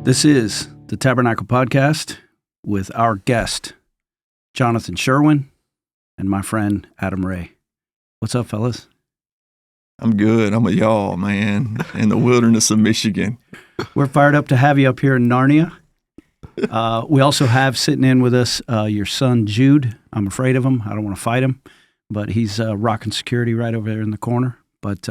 This is the Tabernacle Podcast with our guest, Jonathon Sherwin, and my friend, Adam Ray. What's up, fellas? I'm good. I'm a y'all, man, in the wilderness of Michigan. We're fired up to have you up here in Narnia. We also have sitting in with us your son, Jude. I'm afraid of him. I don't want to fight him, but he's rocking security right over there in the corner. But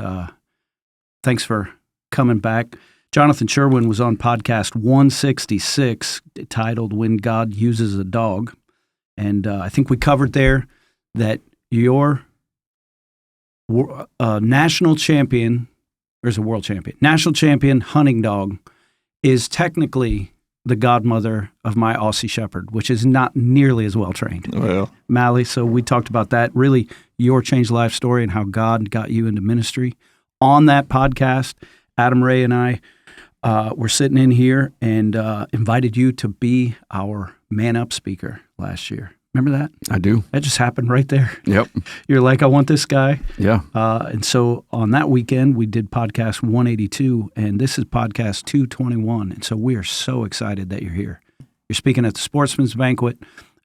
thanks for coming back. Jonathon Sherwin was on podcast 166, titled When God Uses a Dog. And I think we covered there that your national champion, there's a world champion, national champion hunting dog is technically the godmother of my Aussie Shepherd, which is not nearly as well trained. Well, Mally, so we talked about that, really your changed life story and how God got you into ministry. On that podcast, Adam Ray and I were sitting in here and invited you to be our Man Up speaker last year. Remember that? I do. That just happened right there. Yep. You're like, I want this guy. Yeah. And so on that weekend, we did podcast 182, and this is podcast 221. And so we are so excited that you're here. You're speaking at the Sportsman's Banquet.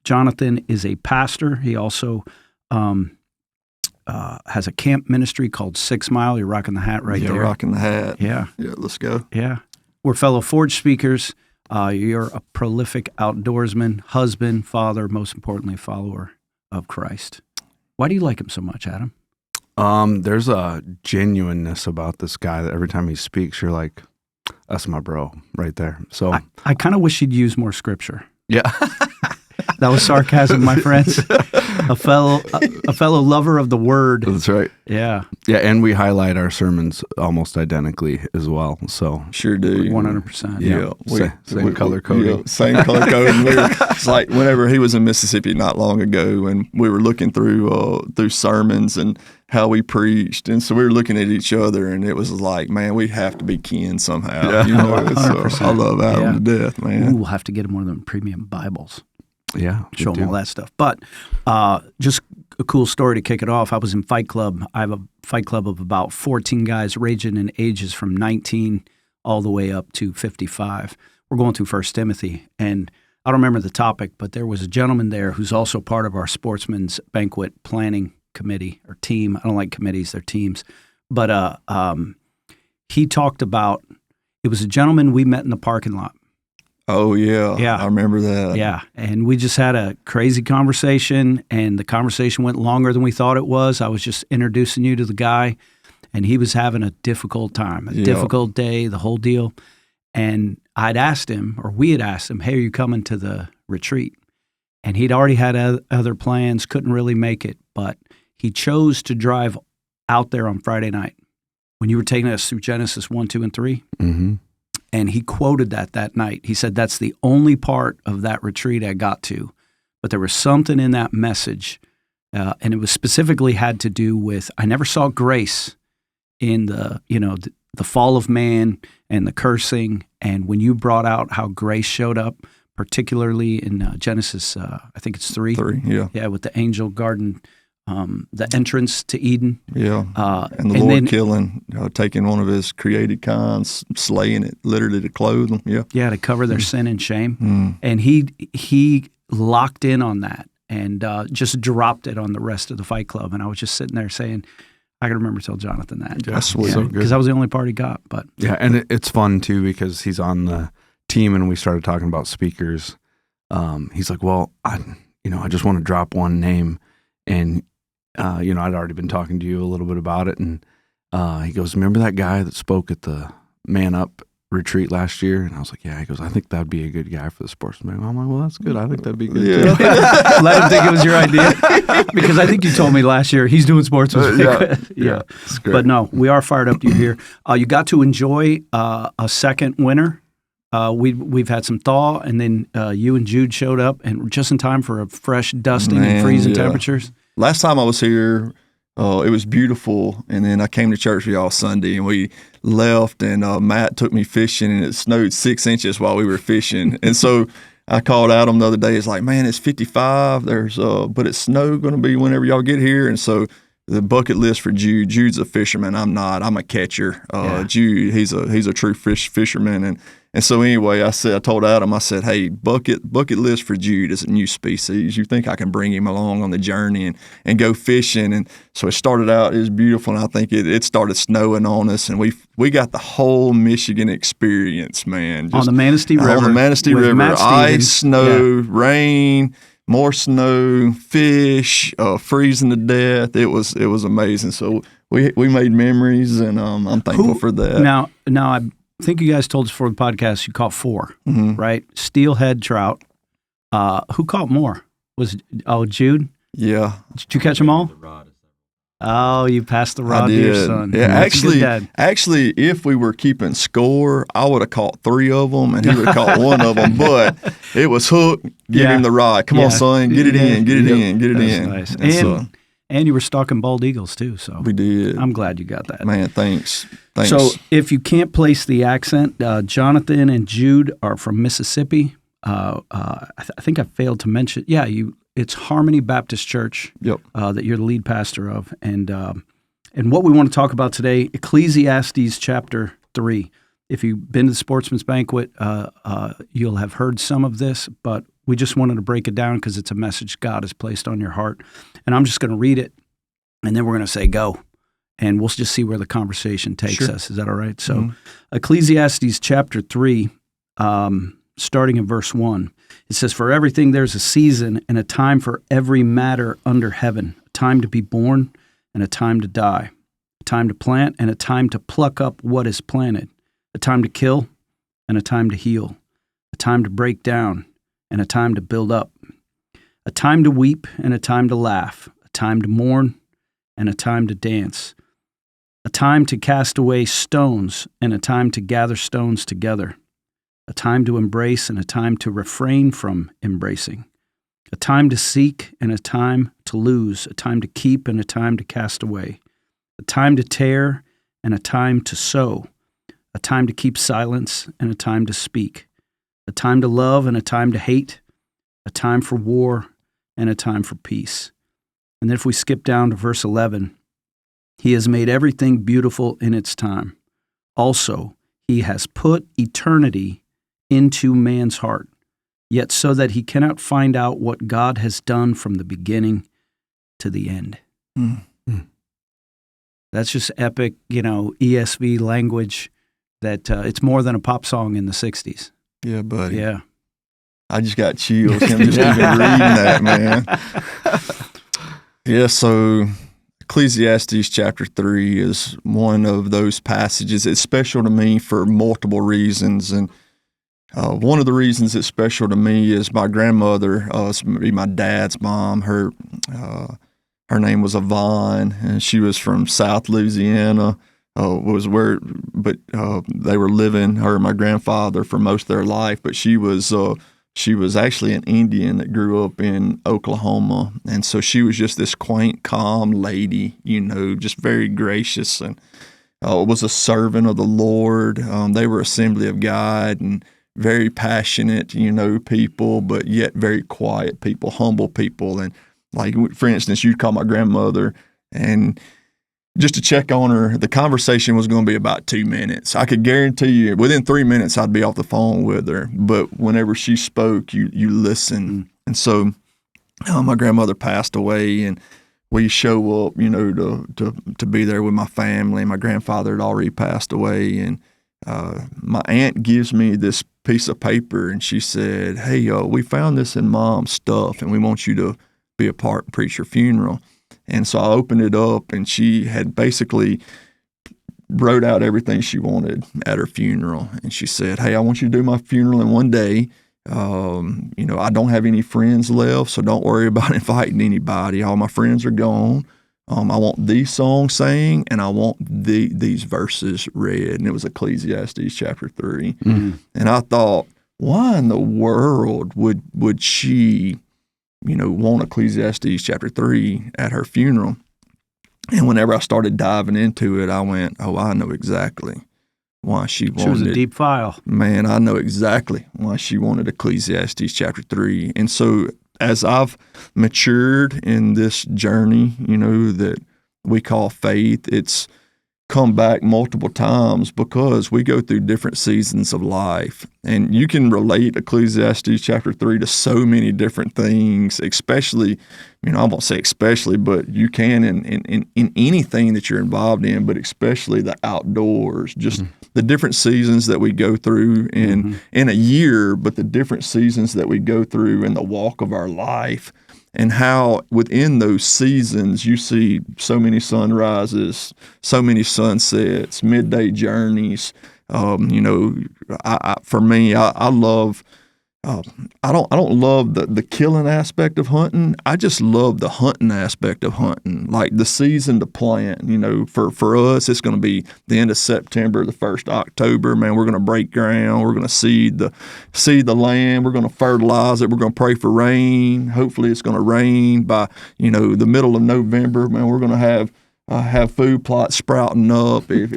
Jonathon is a pastor. He also has a camp ministry called 6 Mile. You're rocking the hat right there. Yeah, rocking the hat. Yeah. Yeah, let's go. Yeah. We're fellow Forge speakers. You're a prolific outdoorsman, husband, father, most importantly, follower of Christ. Why do you like him so much, Adam? There's a genuineness about this guy that every time he speaks, you're like, that's my bro right there. So I kind of wish he'd use more scripture. Yeah. That was sarcasm, my friends. A fellow lover of the word. That's right. Yeah. Yeah, and we highlight our sermons almost identically as well. So Sure do. 100%. Yeah. Same color coding. Yeah, same color coding. It's like whenever he was in Mississippi not long ago, and we were looking through sermons and how we preached, and so we were looking at each other, and it was like, man, we have to be kin somehow. Yeah. You know, 100%. so I love Adam to death, man. Ooh, we'll have to get him one of them premium Bibles. Yeah. Show them all that stuff. But just a cool story to kick it off. I was in Fight Club. I have a Fight Club of about 14 guys ranging in ages from 19 all the way up to 55. We're going through 1 Timothy, and I don't remember the topic, but there was a gentleman there who's also part of our Sportsman's Banquet planning committee or team. I don't like committees, they're teams. But he talked about, it was a gentleman we met in the parking lot. Oh, yeah. Yeah. I remember that. Yeah, and we just had a crazy conversation, and the conversation went longer than we thought it was. I was just introducing you to the guy, and he was having a difficult time, difficult day, the whole deal. And I'd asked him, or we had asked him, hey, are you coming to the retreat? And he'd already had other plans, couldn't really make it, but he chose to drive out there on Friday night when you were taking us through Genesis 1, 2, and 3. Mm-hmm. And he quoted that night. He said, that's the only part of that retreat I got to. But there was something in that message, and it was specifically had to do with, I never saw grace in the fall of man and the cursing. And when you brought out how grace showed up, particularly in Genesis, I think it's 3. 3, yeah. Yeah, with the angel garden, the entrance to Eden. Yeah. And the Lord killing, taking one of his created kinds, slaying it literally to clothe them. Yeah. Yeah, to cover their sin and shame. And he locked in on that and just dropped it on the rest of the Fight Club. And I was just sitting there saying, I can remember tell Jonathon that. That's sweet. So good. Because that was the only part he got. But Yeah, and it's fun too because he's on the team and we started talking about speakers. He's like, well, I just want to drop one name. And I'd already been talking to you a little bit about it, and he goes, remember that guy that spoke at the Man Up retreat last year? And I was like, yeah. He goes, I think that'd be a good guy for the Sportsman. I'm like, well, that's good. I think that'd be good too. let him think it was your idea. Because I think you told me last year he's doing Sportsman. Yeah. It's great. But no, we are fired up you're here. You got to enjoy a second winter. We've had some thaw, and then you and Jude showed up, and just in time for a fresh dusting and freezing temperatures. Last time I was here, it was beautiful, and then I came to church with y'all Sunday, and we left, and Matt took me fishing, and it snowed 6 inches while we were fishing. And so I called Adam the other day. It's like, man, it's 55. But it's snow going to be whenever y'all get here. And so the bucket list for Jude. Jude's a fisherman. I'm not. I'm a catcher. Jude, he's a true fisherman, And so anyway, I told Adam, I said, hey, bucket list for Jude is a new species. You think I can bring him along on the journey and go fishing? And so it started out, it was beautiful, and I think it started snowing on us, and we got the whole Michigan experience, man. On the Manistee River. On the Manistee River. Ice, snow, rain, more snow, fish, freezing to death. It was amazing. So we made memories, and I'm thankful for that. Now I think you guys told us before the podcast you caught 4, right? Steelhead trout. Who caught more? Jude? Yeah. Did you catch them all? Oh, you passed the rod to your son. Yeah, That's actually, if we were keeping score, I would have caught 3 of them, and he would have caught 1 of them. But it was hook, give him the rod. Come on, son, get it in, get it in. Nice. And And you were stalking bald eagles too, so we did. I'm glad you got that. Man, thanks. So if you can't place the accent, Jonathan and Jude are from Mississippi. I think I failed to mention. Yeah, it's Harmony Baptist Church. Yep. That you're the lead pastor of, and what we want to talk about today, Ecclesiastes chapter 3. If you've been to the Sportsman's Banquet, you'll have heard some of this, but we just wanted to break it down because it's a message God has placed on your heart. And I'm just going to read it, and then we're going to say go, and we'll just see where the conversation takes us. Is that all right? So Ecclesiastes chapter 3, starting in verse 1, it says, "For everything there's a season and a time for every matter under heaven, a time to be born and a time to die, a time to plant and a time to pluck up what is planted, a time to kill and a time to heal, a time to break down and a time to build up, a time to weep and a time to laugh, a time to mourn and a time to dance, a time to cast away stones and a time to gather stones together, a time to embrace and a time to refrain from embracing, a time to seek and a time to lose, a time to keep and a time to cast away, a time to tear and a time to sow, a time to keep silence and a time to speak, a time to love and a time to hate, a time for war and a time for peace." And then if we skip down to verse 11, "He has made everything beautiful in its time. Also, he has put eternity into man's heart, yet so that he cannot find out what God has done from the beginning to the end." That's just epic, ESV language that it's more than a pop song in the 60s. Yeah, buddy. Yeah. I just got chills him just even reading that, man. Yeah, so Ecclesiastes chapter 3 is one of those passages. It's special to me for multiple reasons. And one of the reasons it's special to me is my grandmother, my dad's mom, her name was Yvonne, and she was from South Louisiana. They were living, her and my grandfather, for most of their life, but she was actually an Indian that grew up in Oklahoma, and so she was just this quaint, calm lady, just very gracious, and was a servant of the Lord. They were Assembly of God and very passionate, people, but yet very quiet people, humble people. And like, for instance, you'd call my grandmother, and just to check on her, the conversation was going to be about 2 minutes. I could guarantee you within 3 minutes I'd be off the phone with her. But whenever she spoke, you listen. And so my grandmother passed away, and we show up, to be there with my family. My grandfather had already passed away, and my aunt gives me this piece of paper, and she said, "Hey, we found this in Mom's stuff, and we want you to be a part and preach your funeral." And so I opened it up, and she had basically wrote out everything she wanted at her funeral. And she said, "Hey, I want you to do my funeral in one day. I don't have any friends left, so don't worry about inviting anybody. All my friends are gone. I want these songs sang, and I want these verses read." And it was Ecclesiastes chapter 3. And I thought, why in the world would she want Ecclesiastes chapter 3 at her funeral? And whenever I started diving into it, I went, oh, I know exactly why she wanted it. She was a deep file. Man, I know exactly why she wanted Ecclesiastes chapter 3. And so as I've matured in this journey, that we call faith, come back multiple times because we go through different seasons of life. And you can relate Ecclesiastes chapter 3 to so many different things, especially, I won't say especially, but you can in anything that you're involved in, but especially the outdoors, just the different seasons that we go through in a year, but the different seasons that we go through in the walk of our life. And how within those seasons you see so many sunrises, so many sunsets, midday journeys. For me, I love. I don't love the killing aspect of hunting. I just love the hunting aspect of hunting, like the season to plant. For us, it's going to be the end of September, the 1st of October. Man, we're going to break ground. We're going to seed the land. We're going to fertilize it. We're going to pray for rain. Hopefully, it's going to rain by the middle of November. Man, we're going to have food plots sprouting up. And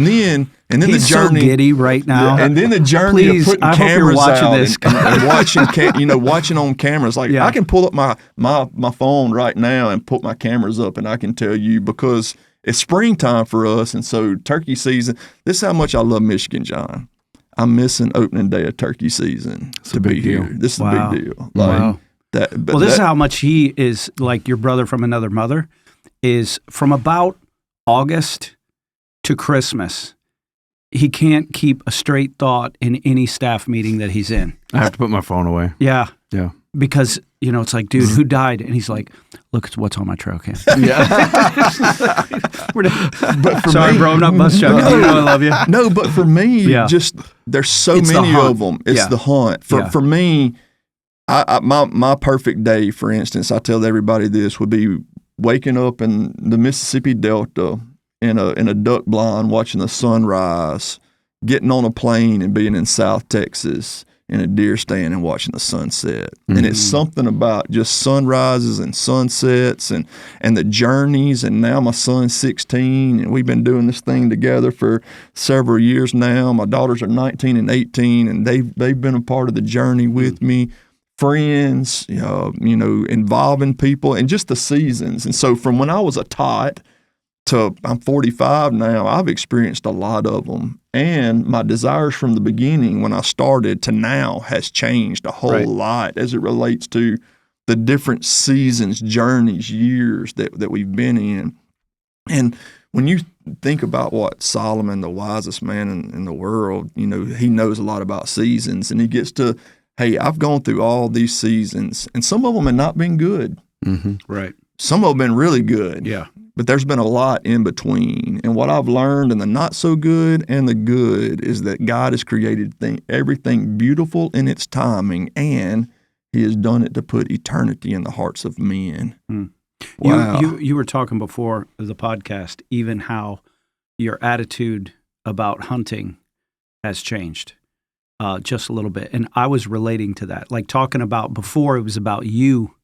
then He's the journey. So giddy right now. And then the journey Please, of putting I hope you're cameras watching out this. and watching on cameras. Like I can pull up my phone right now and put my cameras up, and I can tell you because it's springtime for us, and so turkey season. This is how much I love Michigan, John. I'm missing opening day of turkey season to be here. This is a big deal. Wow. This is how much he is like your brother from another mother. Is from about August to Christmas, he can't keep a straight thought in any staff meeting that he's in. I have to put my phone away. Yeah. Yeah. Because, it's like, dude, who died? And he's like, look, it's what's on my trail cam. Yeah. But sorry, bro, I'm not bus chucking. I love you. No, but for me, just there's so many of them. It's the hunt. For me, my perfect day, for instance, I tell everybody this would be waking up in the Mississippi Delta in a duck blind, watching the sunrise, getting on a plane and being in South Texas in a deer stand and watching the sunset. And it's something about just sunrises and sunsets and the journeys. And now my son's 16 and we've been doing this thing together for several years now. My daughters are 19 and 18 and they've been a part of the journey with me. Friends, involving people and just the seasons. And so from when I was a tot to I'm 45 now, I've experienced a lot of them. And my desires from the beginning when I started to now has changed a whole lot as it relates to the different seasons, journeys, years that we've been in. And when you think about what Solomon, the wisest man in the world, he knows a lot about seasons and he gets to, hey, I've gone through all these seasons, and some of them have not been good. Right. Some have been really good. Yeah. But there's been a lot in between. And what I've learned in the not so good and the good is that God has created everything beautiful in its timing, and He has done it to put eternity in the hearts of men. Wow. You were talking before the podcast, even how your attitude about hunting has changed. Just a little bit. And I was relating to that, like talking about before it was about you,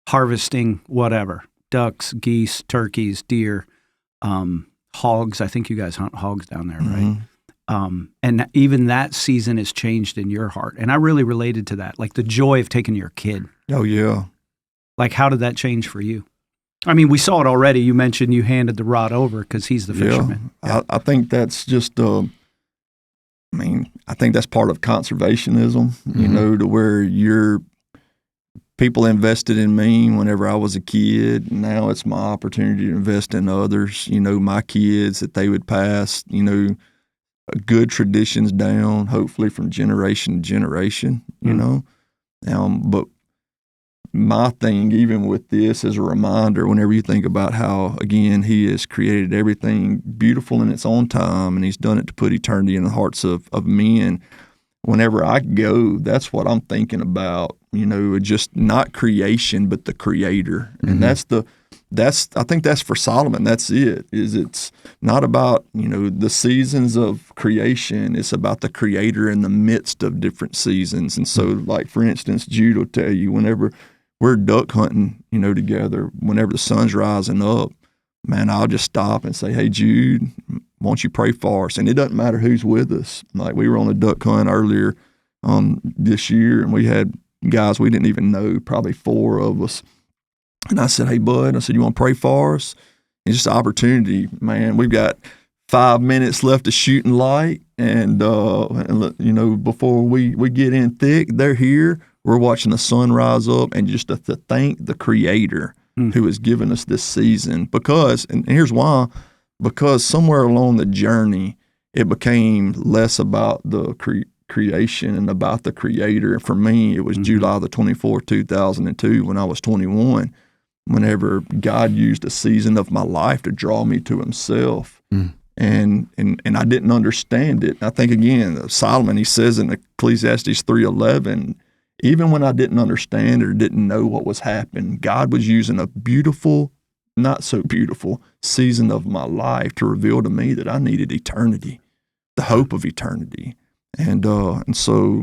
harvesting whatever, ducks, geese, turkeys, deer, hogs. I think you guys hunt hogs down there, right? And even that season has changed in your heart. And I really related to that, like the joy of taking your kid. Oh, yeah. Like, how did that change for you? I mean, we saw it already. You mentioned you handed the rod over because he's the fisherman. Yeah. I think that's just I think that's part of conservationism, to where people invested in me whenever I was a kid. Now it's my opportunity to invest in others, my kids, that they would pass, good traditions down, hopefully from generation to generation, but my thing, even with this, is a reminder whenever you think about how, again, He has created everything beautiful in its own time, and He's done it to put eternity in the hearts of men. Whenever I go, that's what I'm thinking about, just not creation, but the Creator. And I think that's for Solomon. That's it. It's not about, the seasons of creation. It's about the Creator in the midst of different seasons. And so, like, for instance, Jude will tell you whenever we're duck hunting, together, whenever the sun's rising up, man, I'll just stop and say, hey, Jude, won't you pray for us? And it doesn't matter who's with us. Like, we were on a duck hunt earlier this year, and we had guys we didn't even know, probably 4 of us. And I said, hey, bud, you want to pray for us? It's just an opportunity, man. We've got 5 minutes left of shooting light, and before we get in thick, they're here. We're watching the sun rise up, and just to thank the Creator who has given us this season. Because, and here's why, because somewhere along the journey, it became less about the creation and about the Creator. And for me, it was July the 24th, 2002, when I was 21, whenever God used a season of my life to draw me to Himself. And I didn't understand it. I think, again, Solomon, he says in Ecclesiastes 3:11, even when I didn't understand or didn't know what was happening, God was using a beautiful, not so beautiful season of my life to reveal to me that I needed eternity, the hope of eternity. And so,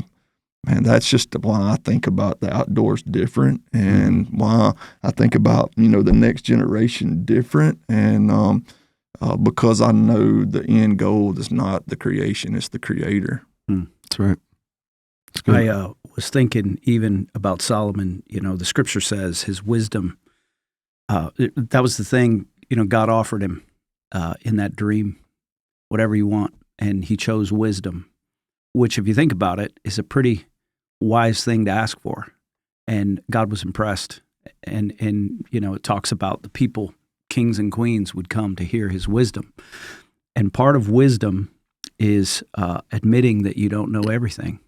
man, that's just why I think about the outdoors different, and why I think about, the next generation different. And because I know the end goal is not the creation, it's the Creator. That's right. That's good. I was thinking even about Solomon. The Scripture says his wisdom. That was the thing. God offered him in that dream, whatever you want, and he chose wisdom, which, if you think about it, is a pretty wise thing to ask for. And God was impressed. And it talks about the people, kings and queens, would come to hear his wisdom. And part of wisdom is admitting that you don't know everything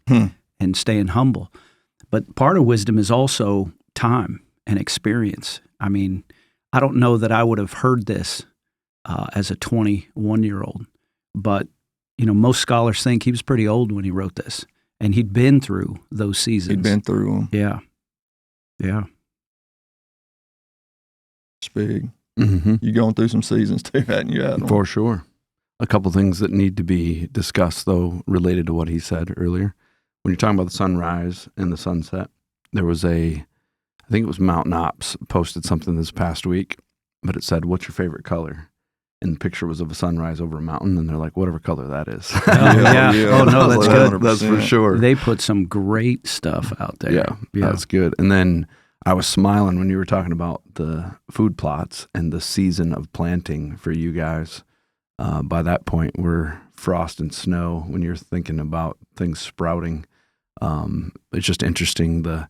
and staying humble. But part of wisdom is also time and experience. I mean, I don't know that I would have heard this as a 21-year-old, but most scholars think he was pretty old when he wrote this, and he'd been through those seasons. He'd been through them. Yeah. It's big. You're going through some seasons too, hadn't you, Adam? For sure. A couple things that need to be discussed, though, related to what he said earlier. When you're talking about the sunrise and the sunset, there was I think it was Mountain Ops posted something this past week, but it said, "What's your favorite color?" And the picture was of a sunrise over a mountain, and they're like, whatever color that is. Yeah. Oh, no, that's good. 100%. That's for sure. They put some great stuff out there. Yeah, that's good. And then I was smiling when you were talking about the food plots and the season of planting for you guys. By that point, we're frost and snow when you're thinking about things sprouting. It's just interesting the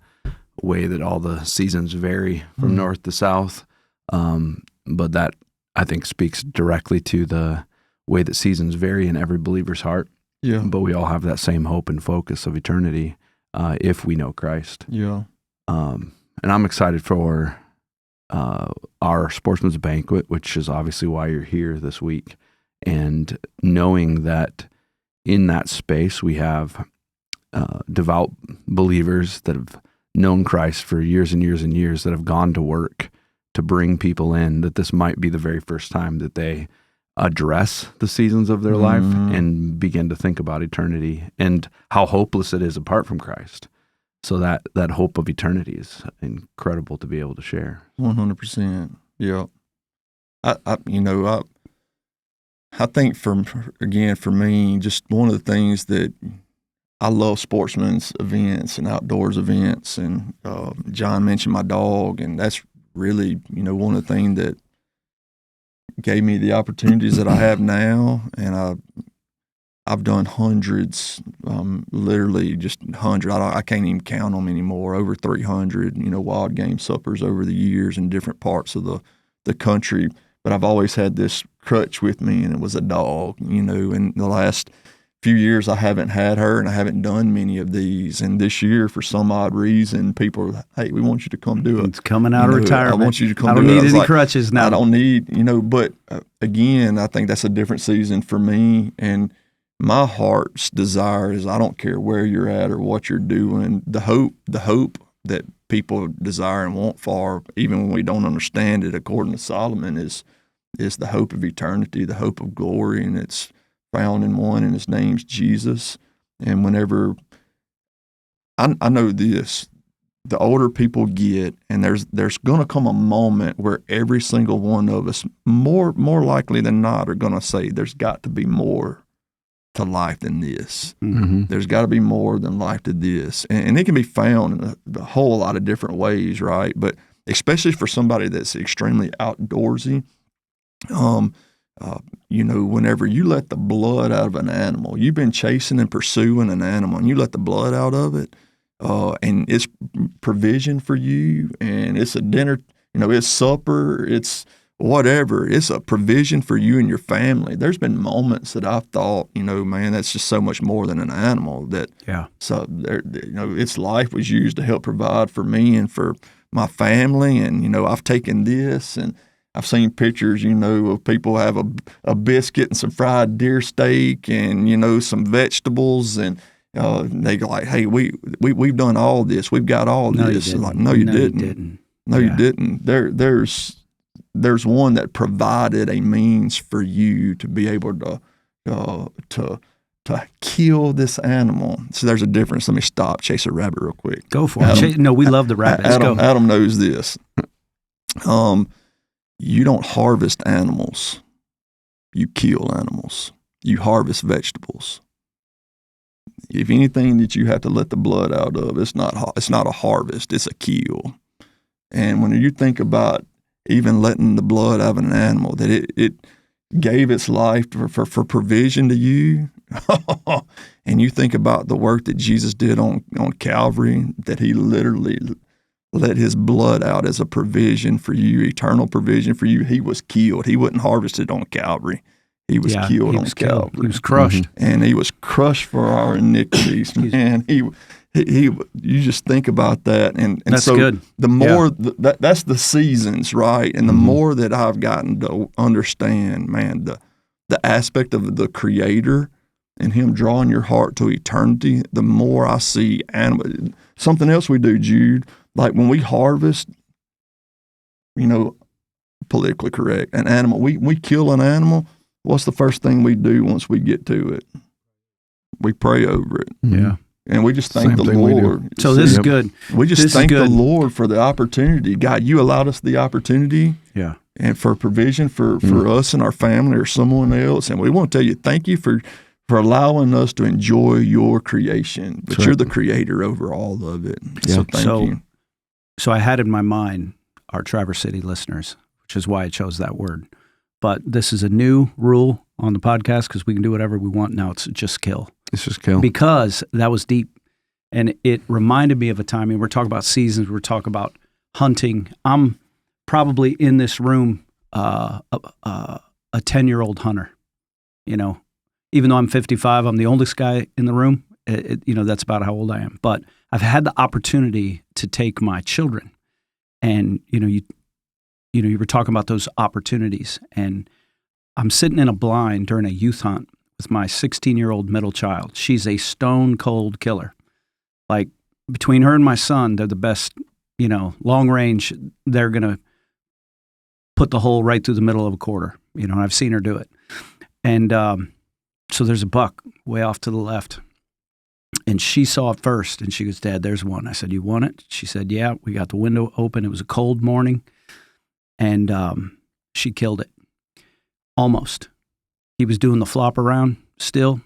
way that all the seasons vary from north to south. But that, I think, speaks directly to the way that seasons vary in every believer's heart. Yeah. But we all have that same hope and focus of eternity if we know Christ. Yeah. And I'm excited for our Sportsman's Banquet, which is obviously why you're here this week. And knowing that in that space we have devout believers that have known Christ for years and years and years, that have gone to work to bring people in, that this might be the very first time that they address the seasons of their life and begin to think about eternity and how hopeless it is apart from Christ. So that hope of eternity is incredible to be able to share. 100%. Yeah. I think for me, just one of the things that I love sportsman's events and outdoors events, and John mentioned my dog, and that's really, one of the things that gave me the opportunities that I have now. And I've done hundreds, literally just hundreds. I can't even count them anymore. Over 300, wild game suppers over the years in different parts of the country. But I've always had this crutch with me, and it was a dog. In the last few years, I haven't had her, and I haven't done many of these. And this year, for some odd reason, people are, hey, we want you to come do it. It's coming out of retirement. I want you to come do it. I don't need any crutches now. I don't need, but again, I think that's a different season for me. And my heart's desire is, I don't care where you're at or what you're doing, the hope that people desire and want for, even when we don't understand it, according to Solomon, is the hope of eternity, the hope of glory, and it's found in one, and his name's Jesus. And whenever I know this, the older people get, and there's going to come a moment where every single one of us, more likely than not, are going to say, there's got to be more to life than this. Mm-hmm. There's got to be more than life to this. And it can be found in a whole lot of different ways, right? But especially for somebody that's extremely outdoorsy, Whenever you let the blood out of an animal, you've been chasing and pursuing an animal, and you let the blood out of it, and it's provision for you, and it's a dinner, it's supper, it's whatever. It's a provision for you and your family. There's been moments that I've thought, man, that's just so much more than an animal. So its life was used to help provide for me and for my family, and I've taken this and I've seen pictures, of people have a biscuit and some fried deer steak and, some vegetables, and they go like, hey, we've done all this. We've got all this. Like, no, you didn't. No, you didn't. There's one that provided a means for you to be able to kill this animal. So there's a difference. Let me stop, chase a rabbit real quick. Go for it. No, we love the rabbit. Adam knows this. You don't harvest animals. You kill animals. You harvest vegetables. If anything that you have to let the blood out of, it's not a harvest, it's a kill. And when you think about even letting the blood out of an animal, that it gave its life for provision to you, and you think about the work that Jesus did on Calvary, that he literally let his blood out as a provision for you, eternal provision for you. He was killed. He wasn't harvested on Calvary. He was killed on Calvary. He was crushed. And he was crushed for our iniquities. Man, you just think about that. And that's so good. The more, that's the seasons, right? And the more that I've gotten to understand, man, the aspect of the Creator and him drawing your heart to eternity, the more I see animal. Something else we do, Jude, like when we harvest, politically correct, an animal, we kill an animal, what's the first thing we do once we get to it? We pray over it. Yeah. And we just thank the Lord. So this is good. We just thank the Lord for the opportunity. God, you allowed us the opportunity. Yeah. And for provision for us and our family or someone else. And we want to tell you, thank you for allowing us to enjoy your creation. But you're the creator over all of it. Yeah. So thank you. So I had in my mind our Traverse City listeners, which is why I chose that word. But this is a new rule on the podcast because we can do whatever we want now. It's just kill. It's just kill. Because that was deep. And it reminded me of a time, we're talking about seasons, we're talking about hunting. I'm probably in this room a 10-year-old hunter. Even though I'm 55, I'm the oldest guy in the room. That's about how old I am. But I've had the opportunity to take my children. And, you were talking about those opportunities. And I'm sitting in a blind during a youth hunt with my 16-year-old middle child. She's a stone cold killer. Like between her and my son, they're the best, long range. They're going to put the hole right through the middle of a quarter. And I've seen her do it. And so there's a buck way off to the left. And she saw it first. And she goes, Dad, there's one. I said, you want it? She said, yeah. We got the window open. It was a cold morning. And she killed it. Almost. He was doing the flop around still.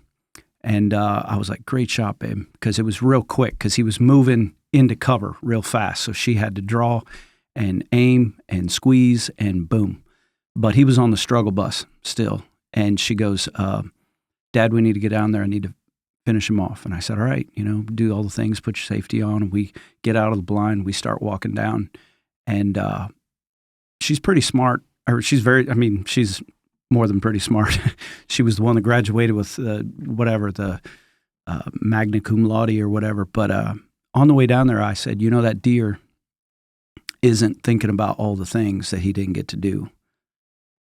And I was like, great shot, babe. Because it was real quick. Because he was moving into cover real fast. So she had to draw and aim and squeeze and boom. But he was on the struggle bus still. And she goes, Dad, we need to get down there. I need to finish him off. And I said, all right, do all the things, put your safety on. And we get out of the blind. We start walking down. And she's pretty smart. Or she's more than pretty smart. She was the one that graduated with the magna cum laude or whatever. But on the way down there, I said, that deer isn't thinking about all the things that he didn't get to do.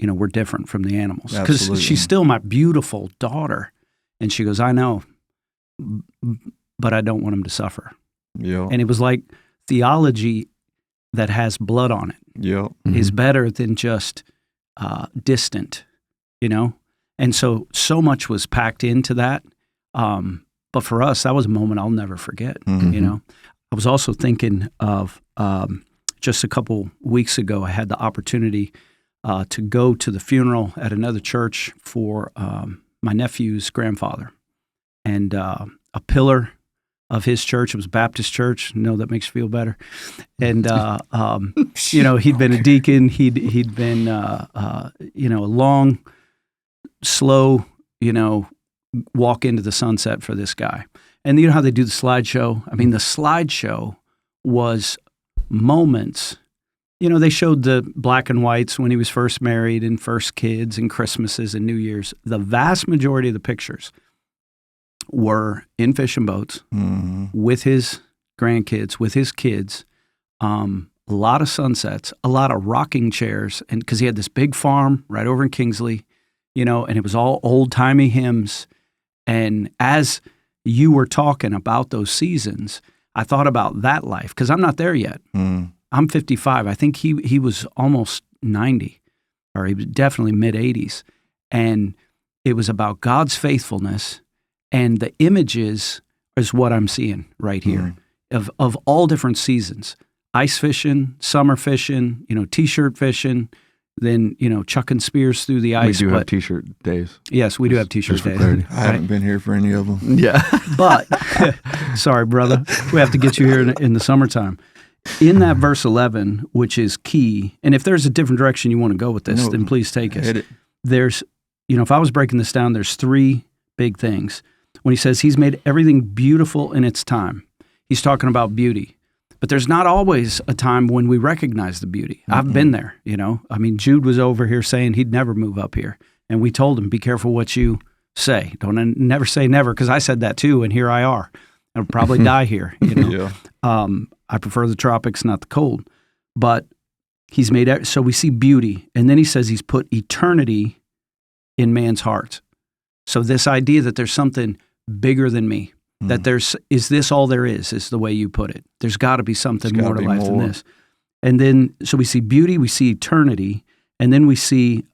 We're different from the animals. Because she's still my beautiful daughter. And she goes, I know, but I don't want him to suffer. Yeah. And it was like theology that has blood on it is better than just distant, And so much was packed into that. But for us, that was a moment I'll never forget, I was also thinking of just a couple weeks ago, I had the opportunity to go to the funeral at another church for my nephew's grandfather. And a pillar of his church. It was Baptist church. No, that makes you feel better. And you know, he'd been a deacon. He'd been you know, a long, slow, you know, walk into the sunset for this guy. And you know how they do the slideshow? I mean, the slideshow was moments. You know, they showed the black and whites when he was first married and first kids and Christmases and New Year's. The vast majority of the pictures were in fishing boats with his grandkids, with his kids, a lot of sunsets, a lot of rocking chairs, and because he had this big farm right over in Kingsley, you know, and it was all old-timey hymns. And as you were talking about those seasons, I thought about that life, because I'm not there yet. I'm 55. I think he was almost 90, or he was definitely mid-80s. And it was about God's faithfulness, and the images is what I'm seeing right here of all different seasons. Ice fishing, summer fishing, you know, T-shirt fishing, then, you know, chucking spears through the ice. We do have T-shirt days. Yes, we do have T-shirt days. I haven't been here for any of them. Yeah. But, sorry, brother, we have to get you here in the summertime. In that verse 11, which is key, and if there's a different direction you want to go with this, then please take us. There's, you know, if I was breaking this down, there's three big things. When he says he's made everything beautiful in its time, he's talking about beauty. But there's not always a time when we recognize the beauty. I've been there, you know. I mean, Jude was over here saying he'd never move up here. And we told him, be careful what you say. Don't never say never, because I said that too, and here I are. I'll probably die here, you know. I prefer the tropics, not the cold. But he's made, so we see beauty. And then he says he's put eternity in man's heart. So this idea that there's something bigger than me, that is this all there is the way you put it. There's got to be something more to life than this. And then, so we see beauty, we see eternity, and then we see,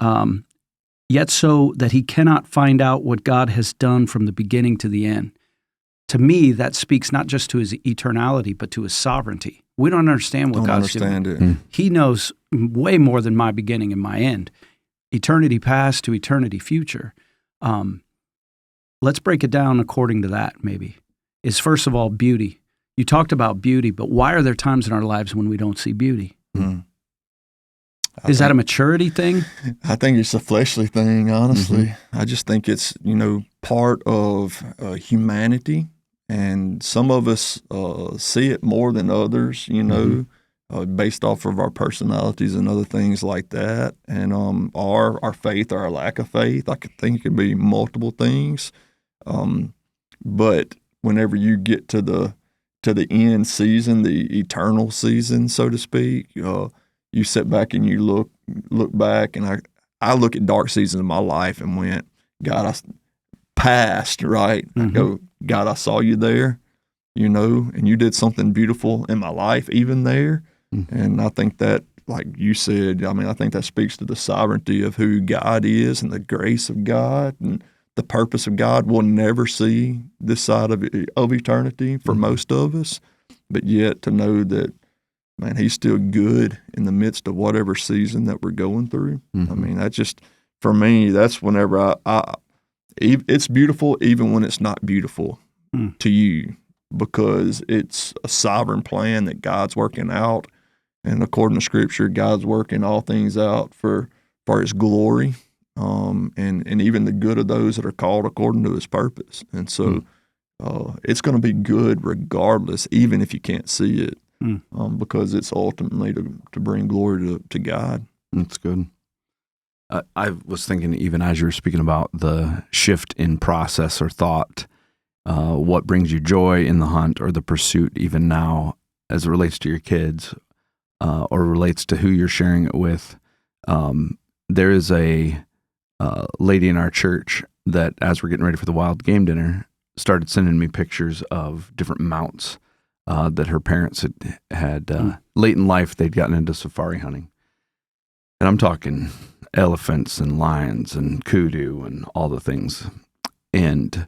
yet so that he cannot find out what God has done from the beginning to the end. To me, that speaks not just to his eternality, but to his sovereignty. We don't understand what God's doing. He knows way more than my beginning and my end. Eternity past to eternity future. Let's break it down according to that, maybe. Is first of all, beauty. You talked about beauty, but why are there times in our lives when we don't see beauty? Is that a maturity thing? I think it's a fleshly thing, honestly. I just think it's, you know, part of humanity. And some of us see it more than others, you know, based off of our personalities and other things like that. And our faith or our lack of faith, I could think it could be multiple things. But whenever you get to the end season, the eternal season, so to speak, you sit back and you look back, and I look at dark seasons of my life and went, God, I passed, right? I go, God, I saw you there, you know, and you did something beautiful in my life even there. And I think that, like you said, I mean, I think that speaks to the sovereignty of who God is and the grace of God and the purpose of God. We'll never see this side of eternity for most of us, but yet to know that, man, he's still good in the midst of whatever season that we're going through. I mean, that's just, for me, that's whenever it's beautiful even when it's not beautiful to you, because it's a sovereign plan that God's working out. And according to Scripture, God's working all things out for his glory, and even the good of those that are called according to his purpose. And so it's going to be good regardless, even if you can't see it, because it's ultimately to bring glory to God. That's good. I was thinking, even as you were speaking about the shift in process or thought, what brings you joy in the hunt or the pursuit even now as it relates to your kids, or relates to who you're sharing it with. There is a lady in our church that, as we're getting ready for the wild game dinner, started sending me pictures of different mounts that her parents had late in life. They'd gotten into safari hunting. And I'm talking elephants and lions and kudu and all the things. And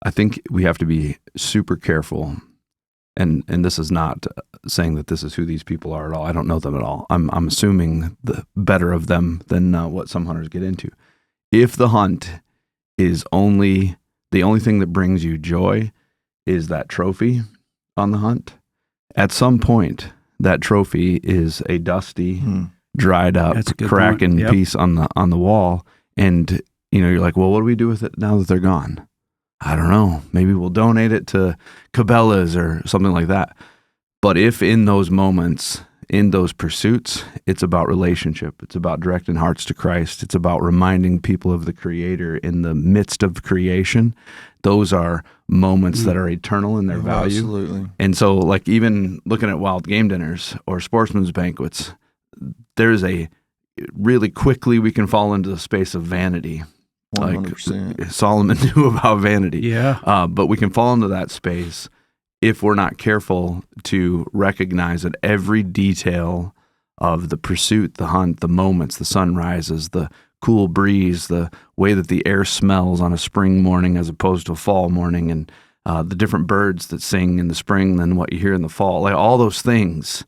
I think we have to be super careful. And this is not saying that this is who these people are at all. I don't know them at all. I'm assuming the better of them than what some hunters get into. If the hunt is the only thing that brings you joy, is that trophy on the hunt. At some point, that trophy is a dusty, dried up, cracking piece on the wall. And, you're like, well, what do we do with it now that they're gone? I don't know. Maybe we'll donate it to Cabela's or something like that. But if in those moments, in those pursuits, it's about relationship. It's about directing hearts to Christ. It's about reminding people of the Creator in the midst of creation. Those are moments that are eternal in their value. Absolutely. And so, like, even looking at wild game dinners or sportsman's banquets, there's really quickly we can fall into the space of vanity. 100%. Like Solomon knew about vanity. Yeah. But we can fall into that space if we're not careful to recognize that every detail of the pursuit, the hunt, the moments, the sun rises, the cool breeze, the way that the air smells on a spring morning as opposed to a fall morning, and the different birds that sing in the spring than what you hear in the fall, like all those things,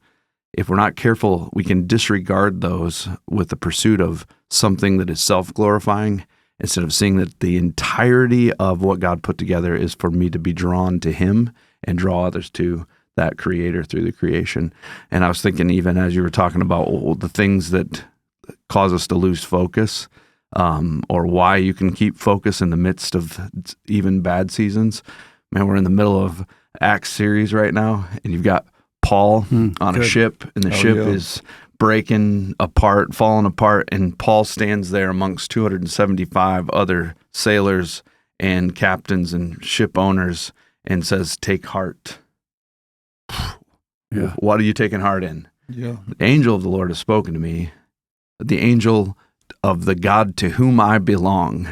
if we're not careful, we can disregard those with the pursuit of something that is self-glorifying, instead of seeing that the entirety of what God put together is for me to be drawn to Him and draw others to that Creator through the creation. And I was thinking, even as you were talking about the things that cause us to lose focus, or why you can keep focus in the midst of even bad seasons. Man, we're in the middle of Acts series right now, and you've got Paul on a ship, and the ship is breaking apart, falling apart, and Paul stands there amongst 275 other sailors and captains and ship owners and says, "Take heart." Yeah. What are you taking heart in? Yeah. The angel of the Lord has spoken to me, the angel of the God to whom I belong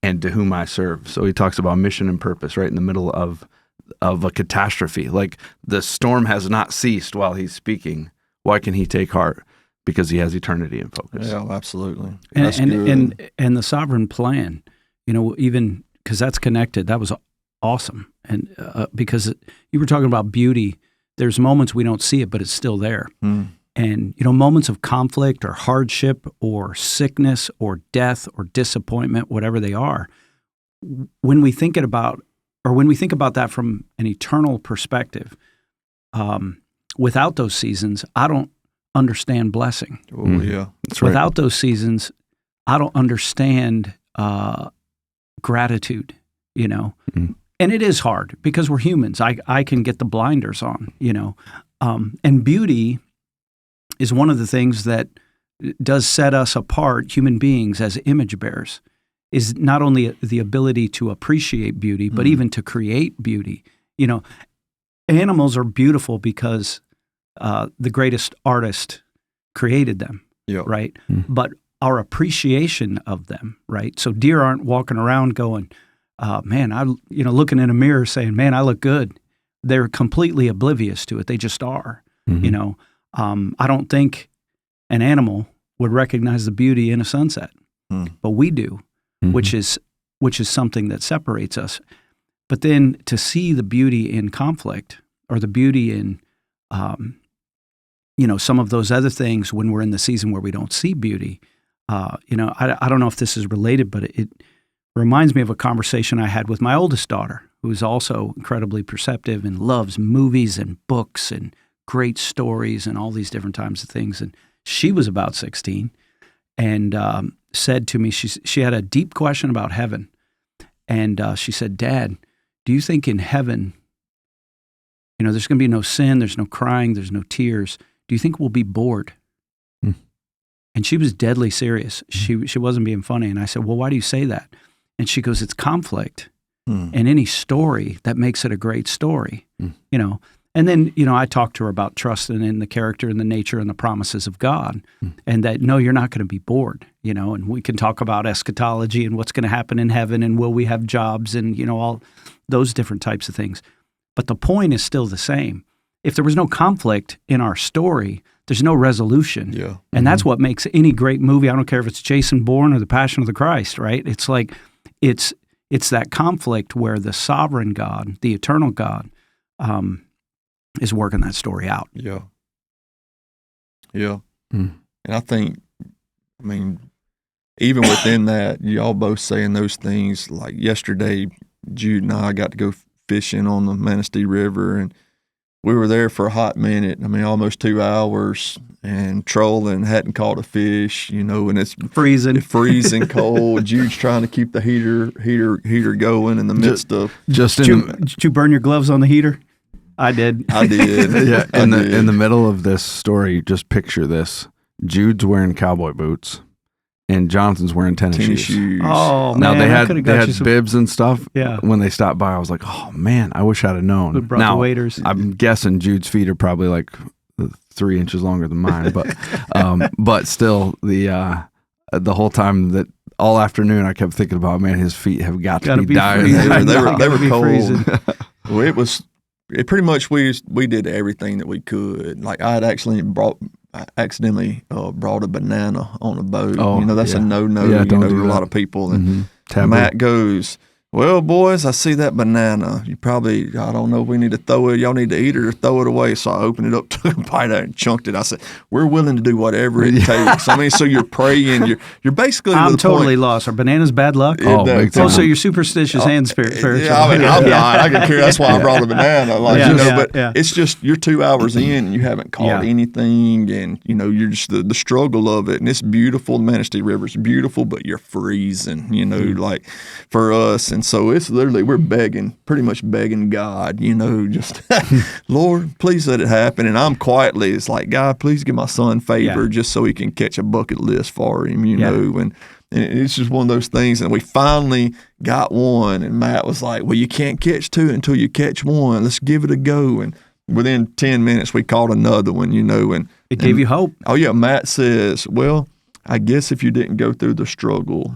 and to whom I serve. So he talks about mission and purpose right in the middle of a catastrophe. Like, the storm has not ceased while he's speaking. Why can he take heart? Because he has eternity in focus. Yeah, absolutely. And the sovereign plan, even because that's connected, that was awesome. And because you were talking about beauty, there's moments we don't see it, but it's still there. And, moments of conflict or hardship or sickness or death or disappointment, whatever they are, when we think about that from an eternal perspective, without those seasons, I don't understand blessing. Oh, yeah. That's right. Without those seasons, I don't understand gratitude, And it is hard because we're humans. I can get the blinders on, and beauty is one of the things that does set us apart, human beings, as image bearers, is not only the ability to appreciate beauty, but even to create beauty. Animals are beautiful because the greatest artist created them, right? But our appreciation of them, right? So deer aren't walking around going, man, looking in a mirror saying, man, I look good. They're completely oblivious to it. They just are, I don't think an animal would recognize the beauty in a sunset, but we do, which is something that separates us. But then to see the beauty in conflict, or the beauty in, some of those other things when we're in the season where we don't see beauty, I don't know if this is related, but it reminds me of a conversation I had with my oldest daughter, who's also incredibly perceptive and loves movies and books and great stories and all these different types of things. And she was about 16 and said to me, she had a deep question about heaven. And she said, "Dad, do you think in heaven, there's going to be no sin, there's no crying, there's no tears. Do you think we'll be bored?" And she was deadly serious. She wasn't being funny. And I said, "Well, why do you say that?" And she goes, "It's conflict. And any story that makes it a great story, And then, I talked to her about trusting in the character and the nature and the promises of God, and that, no, you're not going to be bored, and we can talk about eschatology and what's going to happen in heaven and will we have jobs and, all those different types of things. But the point is still the same. If there was no conflict in our story, there's no resolution. Yeah. And that's what makes any great movie. I don't care if it's Jason Bourne or The Passion of the Christ, right? It's like, it's that conflict where the sovereign God, the eternal God, is working that story out. Yeah. Yeah. And I think, even within that, y'all both saying those things, like yesterday, Jude and I got to go fishing on the Manistee River, and we were there for a hot minute. I mean, almost 2 hours, and trolling, hadn't caught a fish, and it's freezing cold. Jude's trying to keep the heater going in the midst of. Did you burn your gloves on the heater? I did. Yeah. In the middle of this story, just picture this: Jude's wearing cowboy boots, and Jonathan's wearing tennis shoes. Oh man! Now they had some bibs and stuff. Yeah. When they stopped by, I was like, oh man, I wish I'd have known. We brought the waders. I'm guessing Jude's feet are probably like 3 inches longer than mine, but still, the whole time that all afternoon I kept thinking about, man, his feet have got to be dying. They were cold. Well, it pretty much we did everything that we could. Like I had accidentally brought a banana on a boat. Oh, that's a no-no. Yeah, to a lot of people. And Matt goes, well, boys, I see that banana. You probably, I don't know if we need to throw it. Y'all need to eat it or throw it away. So I opened it up, took a bite out, and chunked it. I said, we're willing to do whatever it takes. I mean, so you're praying. You're basically I'm totally lost. Are bananas bad luck? So you're superstitious and spiritual. Yeah, I mean, I'm not. I can care. That's why I brought a banana. It's just you're 2 hours in and you haven't caught anything, and you're just the struggle of it. And it's beautiful. The Manistee River's beautiful, but you're freezing. Like for us. And so it's literally, we're pretty much begging God, just, Lord, please let it happen. And I'm quietly, it's like, God, please give my son favor just so he can catch a bucket list for him, and it's just one of those things. And we finally got one, and Matt was like, well, you can't catch two until you catch one. Let's give it a go. And within 10 minutes, we caught another one, and it gave you hope. Oh, yeah. Matt says, well, I guess if you didn't go through the struggle,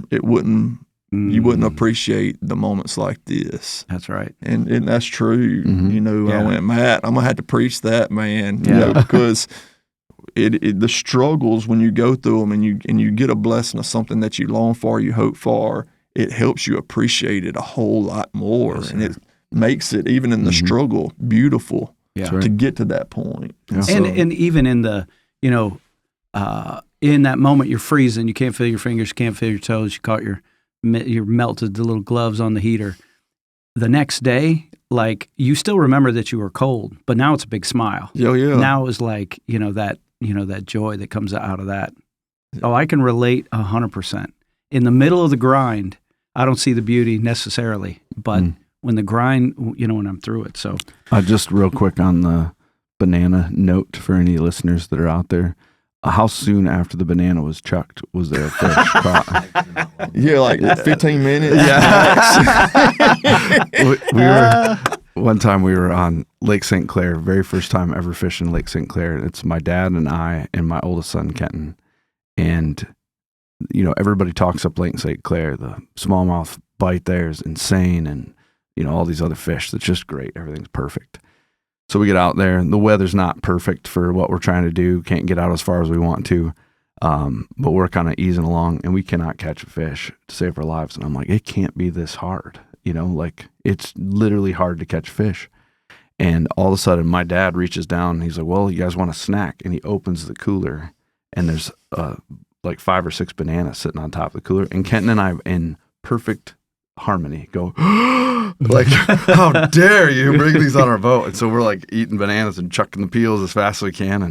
you wouldn't appreciate the moments like this. That's right. And that's true. I went, Matt, I'm going to have to preach that, man, because the struggles, when you go through them and you get a blessing of something that you long for, you hope for, it helps you appreciate it a whole lot more. Yes, and it makes it, even in the struggle, beautiful to get to that point. Yeah. And even in the, in that moment, you're freezing, you can't feel your fingers, you can't feel your toes, you caught your melted the little gloves on the heater. The next day, like, you still remember that you were cold, but now it's a big smile. Yeah. Now it's like, that joy that comes out of that. Oh, I can relate 100%. In the middle of the grind, I don't see the beauty necessarily, but when the grind, when I'm through it. So just real quick on the banana note for any listeners that are out there. How soon after the banana was chucked was there a fish caught? Yeah, like 15 minutes. Yeah. One time we were on Lake St. Clair, very first time ever fishing Lake St. Clair. It's my dad and I and my oldest son, Kenton. And, everybody talks up Lake St. Clair. The smallmouth bite there is insane, and, all these other fish. That's just great. Everything's perfect. So we get out there, and the weather's not perfect for what we're trying to do. Can't get out as far as we want to, but we're kind of easing along, and we cannot catch a fish to save our lives. And I'm like, it can't be this hard, it's literally hard to catch fish. And all of a sudden, my dad reaches down, and he's like, well, you guys want a snack? And he opens the cooler, and there's like 5 or 6 bananas sitting on top of the cooler. And Kenton and I, in perfect harmony, go, like, how dare you bring these on our boat? And so we're like eating bananas and chucking the peels as fast as we can,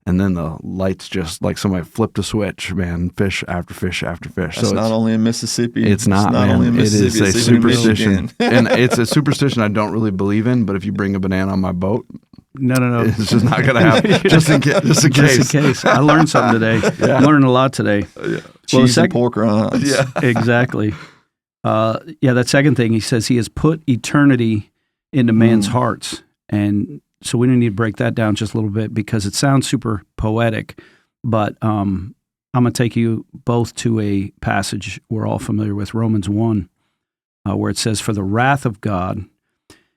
and then the lights just like somebody flipped a switch, man. Fish after fish after fish. That's not only in Mississippi. It's not only in Mississippi. It is a superstition, and it's a superstition I don't really believe in. But if you bring a banana on my boat, no, it's just not going to happen. Just in case. I learned something today. I learned a lot today. Yeah. Cheese and pork rinds. Yeah, exactly. That second thing, he says he has put eternity into man's hearts. And so we need to break that down just a little bit because it sounds super poetic, but I'm going to take you both to a passage we're all familiar with, Romans 1, where it says, for the wrath of God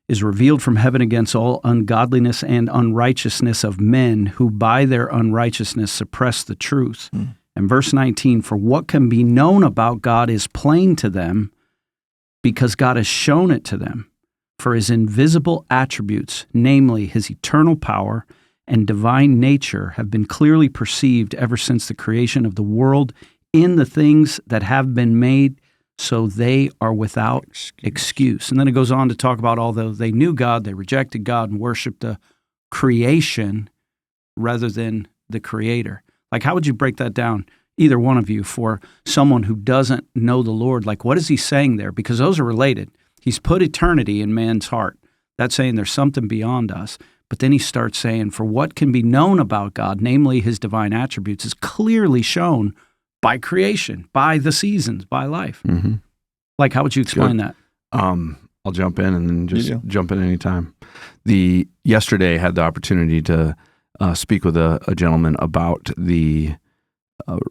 is revealed from heaven against all ungodliness and unrighteousness of men who by their unrighteousness suppress the truth. And verse 19, for what can be known about God is plain to them, because God has shown it to them. For his invisible attributes, namely his eternal power and divine nature, have been clearly perceived ever since the creation of the world in the things that have been made, so they are without excuse. And then it goes on to talk about, although they knew God, they rejected God and worshiped the creation rather than the Creator. Like, how would you break that down, either one of you, for someone who doesn't know the Lord? Like, what is he saying there? Because those are related. He's put eternity in man's heart. That's saying there's something beyond us. But then he starts saying, for what can be known about God, namely his divine attributes, is clearly shown by creation, by the seasons, by life. Mm-hmm. Like, how would you explain that? I'll jump in and then just jump in anytime. Yesterday I had the opportunity to speak with a gentleman about the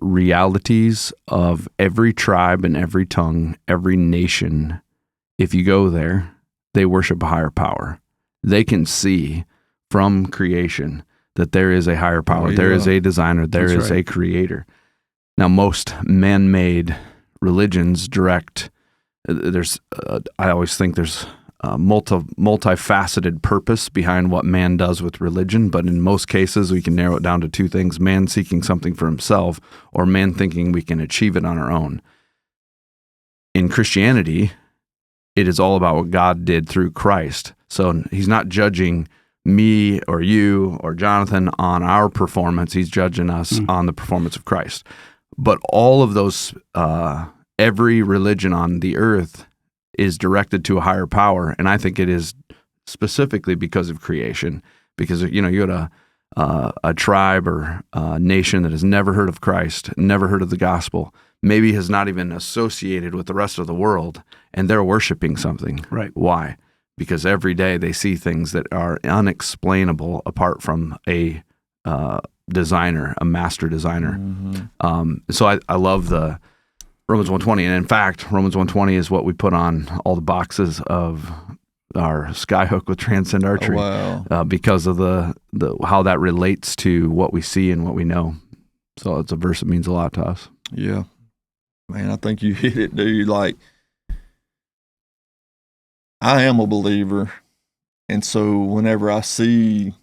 realities of every tribe and every tongue, every nation. If you go there, they worship a higher power. They can see from creation that there is a higher power. There is a designer. There is a creator. Now, most man-made religions direct. I always think there's a multifaceted purpose behind what man does with religion, but in most cases, we can narrow it down to two things: man seeking something for himself, or man thinking we can achieve it on our own. In Christianity, it is all about what God did through Christ. So he's not judging me or you or Jonathan on our performance. He's judging us on the performance of Christ. But all of those, every religion on the earth is directed to a higher power. And I think it is specifically because of creation. Because, you go to a tribe or a nation that has never heard of Christ, never heard of the gospel, maybe has not even associated with the rest of the world, and they're worshiping something. Right. Why? Because every day they see things that are unexplainable apart from a designer, a master designer. Mm-hmm. So I love the Romans 1:20, and in fact, Romans 1:20 is what we put on all the boxes of our skyhook with Transcend Archery. Oh, wow. Because of the how that relates to what we see and what we know. So it's a verse that means a lot to us. Yeah. Man, I think you hit it, dude. Like, I am a believer, and so whenever I see,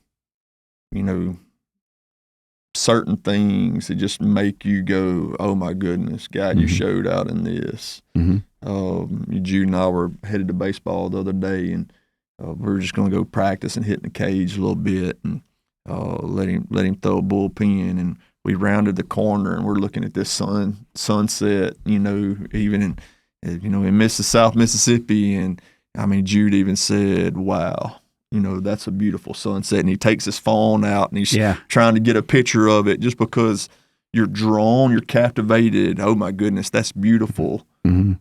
certain things that just make you go, oh my goodness, God, you showed out in this. Mm-hmm. Jude and I were headed to baseball the other day, and we were just going to go practice and hit in the cage a little bit and let him throw a bullpen, and we rounded the corner and we're looking at this sunset, even in South Mississippi. And I mean, Jude even said, wow, that's a beautiful sunset. And he takes his phone out and he's trying to get a picture of it just because you're drawn, you're captivated. Oh my goodness, that's beautiful. Mm-hmm.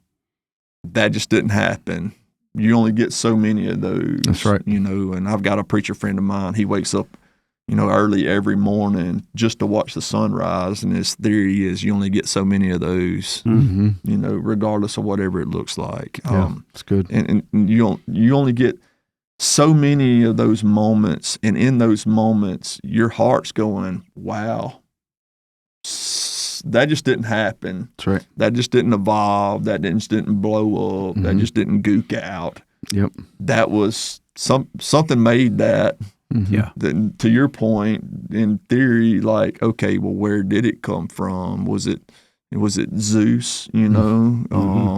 That just didn't happen. You only get so many of those. That's right. And I've got a preacher friend of mine. He wakes up early every morning just to watch the sunrise, and his theory is you only get so many of those, regardless of whatever it looks like. It's good. And you only get so many of those moments, and in those moments, your heart's going, wow, that just didn't happen. That's right. That just didn't evolve. That just didn't blow up. That just didn't gook out. Yep. That was something made that. Mm-hmm. Yeah. Then, to your point, in theory, like, okay, well, where did it come from? Was it Zeus?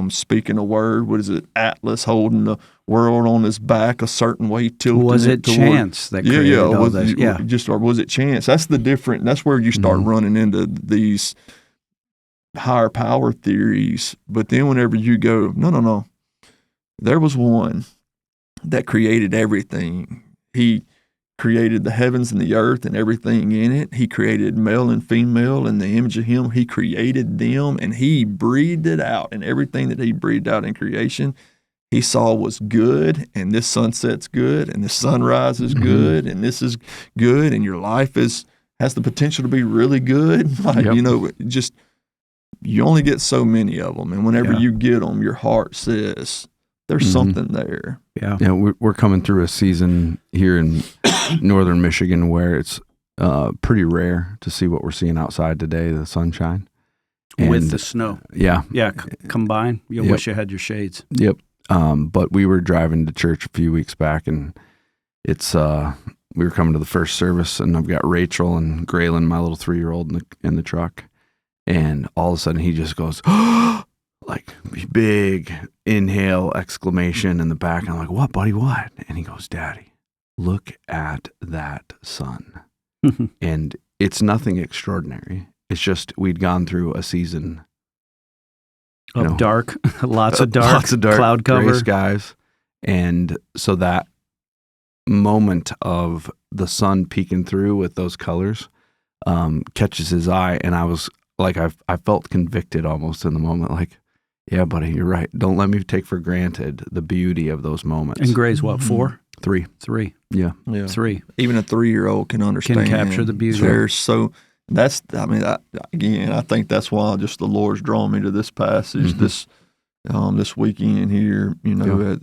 Speaking a word. What is it? Atlas holding the world on his back a certain way, tilting. Was it chance that created all this? Or was it chance? That's That's where you start running into these higher power theories. But then whenever you go, no, there was one that created everything. He created the heavens and the earth and everything in it. He created male and female in the image of him. He created them, and he breathed it out. And everything that he breathed out in creation, he saw was good. And this sunset's good, and this sunrise is good, and this is good, and your life has the potential to be really good. Like, just you only get so many of them, and whenever you get them, your heart says there's something there. Yeah, we're coming through a season here in northern Michigan where it's pretty rare to see what we're seeing outside today, the sunshine. With the snow. Yeah. Yeah, combined. You'll wish you had your shades. Yep. But we were driving to church a few weeks back, and it's we were coming to the first service, and I've got Rachel and Graylin, my little 3-year-old, in the truck, and all of a sudden he just goes, like big inhale exclamation in the back. And I'm like, what, buddy, what? And he goes, Daddy, look at that sun. And it's nothing extraordinary. It's just we'd gone through a season of dark, lots of dark, cloud cover, gray skies. And so that moment of the sun peeking through with those colors catches his eye. And I was like, I felt convicted almost in the moment, like, yeah, buddy, you're right. Don't let me take for granted the beauty of those moments. And Gray's what, 4? 3. 3. Yeah. 3. Even a 3-year-old can understand. Can capture the beauty. There's so that's. I mean, I think that's why just the Lord's drawn me to this passage this weekend here. You know,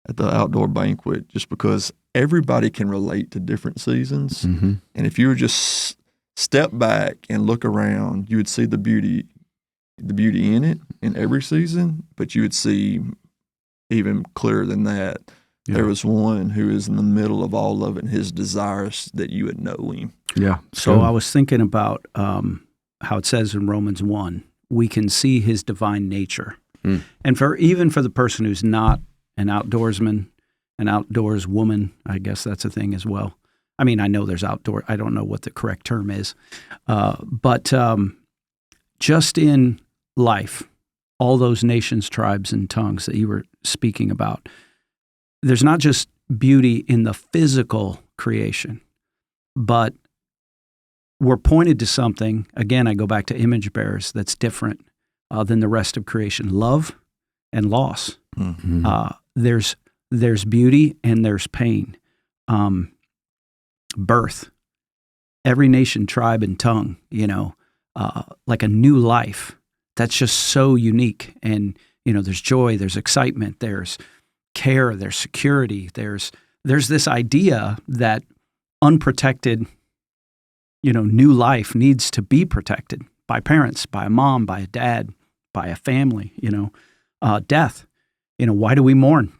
at the outdoor banquet, just because everybody can relate to different seasons, and if you were just step back and look around, you would see the beauty in it in every season, but you would see even clearer than that. Yeah. There was one who is in the middle of all of it, and his desires that you would know him. Yeah. So I was thinking about how it says in Romans 1, we can see his divine nature. And even for the person who's not an outdoorsman, an outdoors woman, I guess that's a thing as well. I mean, I know there's outdoor, I don't know what the correct term is, but just in life, all those nations, tribes, and tongues that you were speaking about, there's not just beauty in the physical creation, but we're pointed to something, again, I go back to image bearers, that's different than the rest of creation. Love and loss. There's beauty and there's pain. Birth. Every nation, tribe, and tongue, like a new life. That's just so unique. And, there's joy, there's excitement, there's care, there's security, there's this idea that unprotected, new life needs to be protected by parents, by a mom, by a dad, by a family, death. Why do we mourn?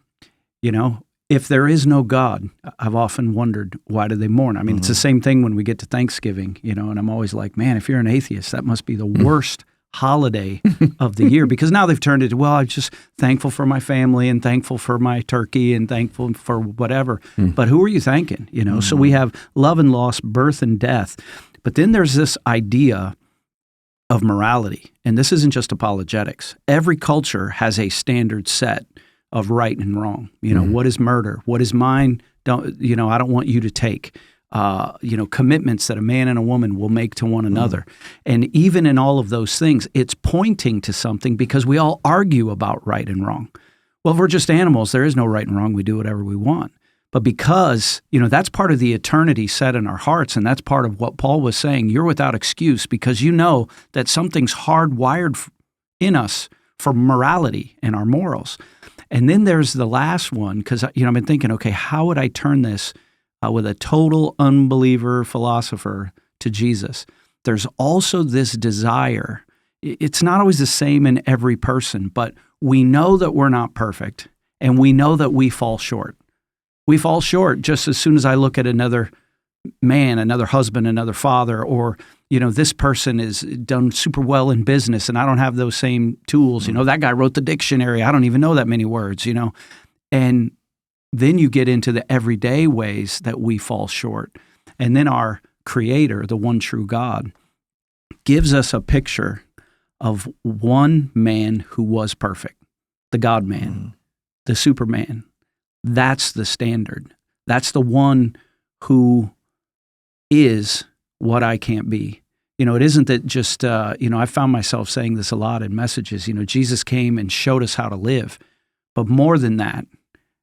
If there is no God, I've often wondered, why do they mourn? I mean, it's the same thing when we get to Thanksgiving, and I'm always like, man, if you're an atheist, that must be the worst holiday of the year, because now they've turned it, well, I'm just thankful for my family and thankful for my turkey and thankful for whatever. But who are you thanking? So we have love and loss, birth and death. But then there's this idea of morality. And this isn't just apologetics. Every culture has a standard set of right and wrong. What is murder? What is mine? I don't want you to take. Commitments that a man and a woman will make to one another. And even in all of those things, it's pointing to something, because we all argue about right and wrong. Well, if we're just animals, there is no right and wrong. We do whatever we want. But because, that's part of the eternity set in our hearts, and that's part of what Paul was saying, you're without excuse, because you know that something's hardwired in us for morality and our morals. And then there's the last one, because, I've been thinking, okay, how would I turn this with a total unbeliever philosopher to Jesus? There's also this desire. It's not always the same in every person, but we know that we're not perfect, and we know that we fall short. We fall short just as soon as I look at another man, another husband, another father, or, this person is done super well in business and I don't have those same tools. That guy wrote the dictionary. I don't even know that many words, And then you get into the everyday ways that we fall short. And then our Creator, the one true God, gives us a picture of one man who was perfect, the God-man, the Superman. That's the standard. That's the one who is what I can't be. It isn't that just, I found myself saying this a lot in messages, Jesus came and showed us how to live. But more than that,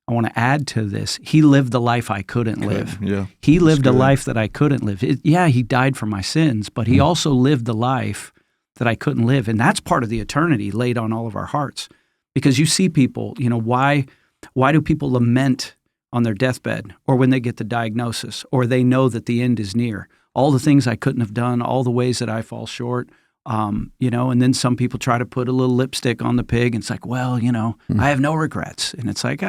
I want to add to this, he lived the life I couldn't live. Yeah, he lived a life that I couldn't live. He died for my sins, but he also lived the life that I couldn't live. And that's part of the eternity laid on all of our hearts. Because you see people, why do people lament on their deathbed, or when they get the diagnosis, or they know that the end is near? All the things I couldn't have done, all the ways that I fall short, and then some people try to put a little lipstick on the pig, and it's like, well, I have no regrets. And it's like,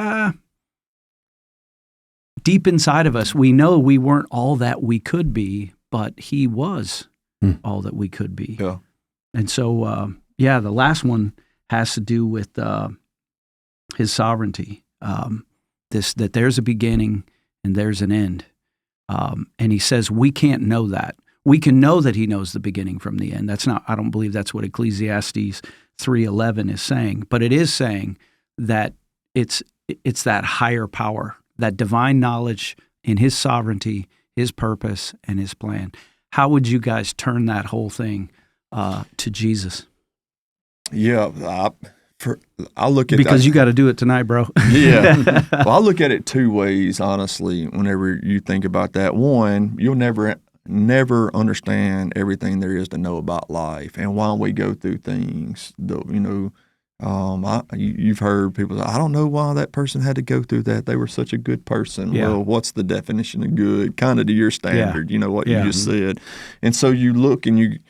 deep inside of us, we know we weren't all that we could be, but he was all that we could be. Yeah. And so, the last one has to do with his sovereignty. That there's a beginning and there's an end. And he says we can't know that. We can know that he knows the beginning from the end. That's not. I don't believe that's what Ecclesiastes 3:11 is saying. But it is saying that it's that higher power, that divine knowledge in his sovereignty, his purpose, and his plan. How would you guys turn that whole thing to Jesus? Yeah, I look at because that, you got to do it tonight, bro. Yeah. Well, I look at it two ways, honestly, whenever you think about that. One, you'll never understand everything there is to know about life and why we go through things. You've heard people say, I don't know why that person had to go through that. They were such a good person. Yeah. Well, what's the definition of good? Kind of to your standard, what Yeah. you just said. And so you look and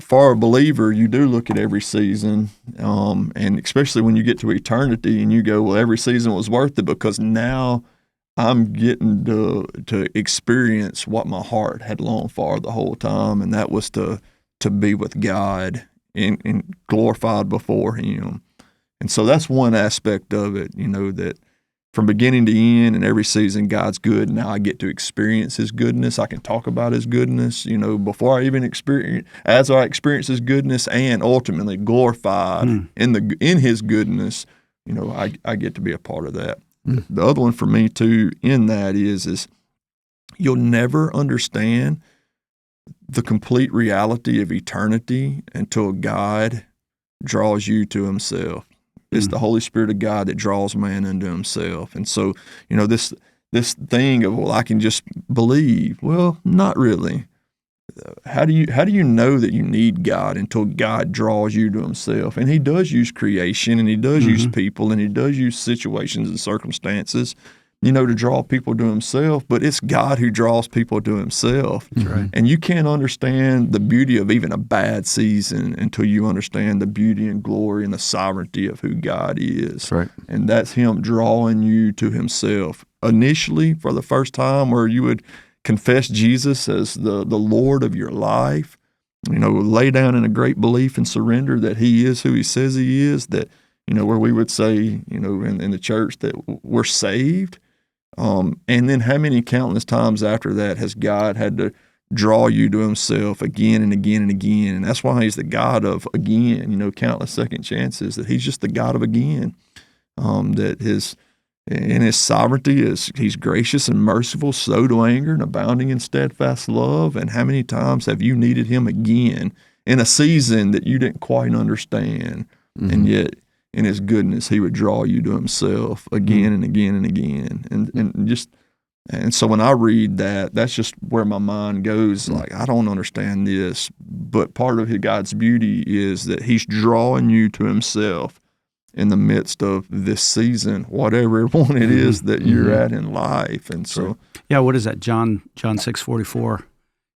for a believer, you do look at every season, and especially when you get to eternity and you go, well, every season was worth it because now I'm getting to experience what my heart had longed for the whole time, and that was to be with God and glorified before Him. And so that's one aspect of it, that from beginning to end and every season, God's good. Now I get to experience His goodness. I can talk about His goodness, before I even as I experience His goodness and ultimately glorified in His goodness, I get to be a part of that. The other one for me too in that is you'll never understand the complete reality of eternity until God draws you to Himself. It's the Holy Spirit of God that draws man unto Himself. And so, this thing of, well, I can just believe. Well, not really. How do you know that you need God until God draws you to Himself? And He does use creation, and He does use people, and He does use situations and circumstances, to draw people to Himself. But it's God who draws people to Himself. That's right. And you can't understand the beauty of even a bad season until you understand the beauty and glory and the sovereignty of who God is. That's right. And that's Him drawing you to Himself. Initially, for the first time, where you would confess Jesus as the Lord of your life, lay down in a great belief and surrender that He is who He says He is, that, where we would say, in the church that we're saved. And then how many countless times after that has God had to draw you to Himself again and again and again? And that's why He's the God of again, countless second chances, that He's just the God of again. That in His sovereignty He's gracious and merciful, slow to anger and abounding in steadfast love. And how many times have you needed Him again in a season that you didn't quite understand? And yet in His goodness, He would draw you to Himself again and again and again. And so when I read that, that's just where my mind goes. Like, I don't understand this, but part of God's beauty is that He's drawing you to Himself in the midst of this season, whatever one it is that you're at in life. And so, yeah, what is that? John 6:44.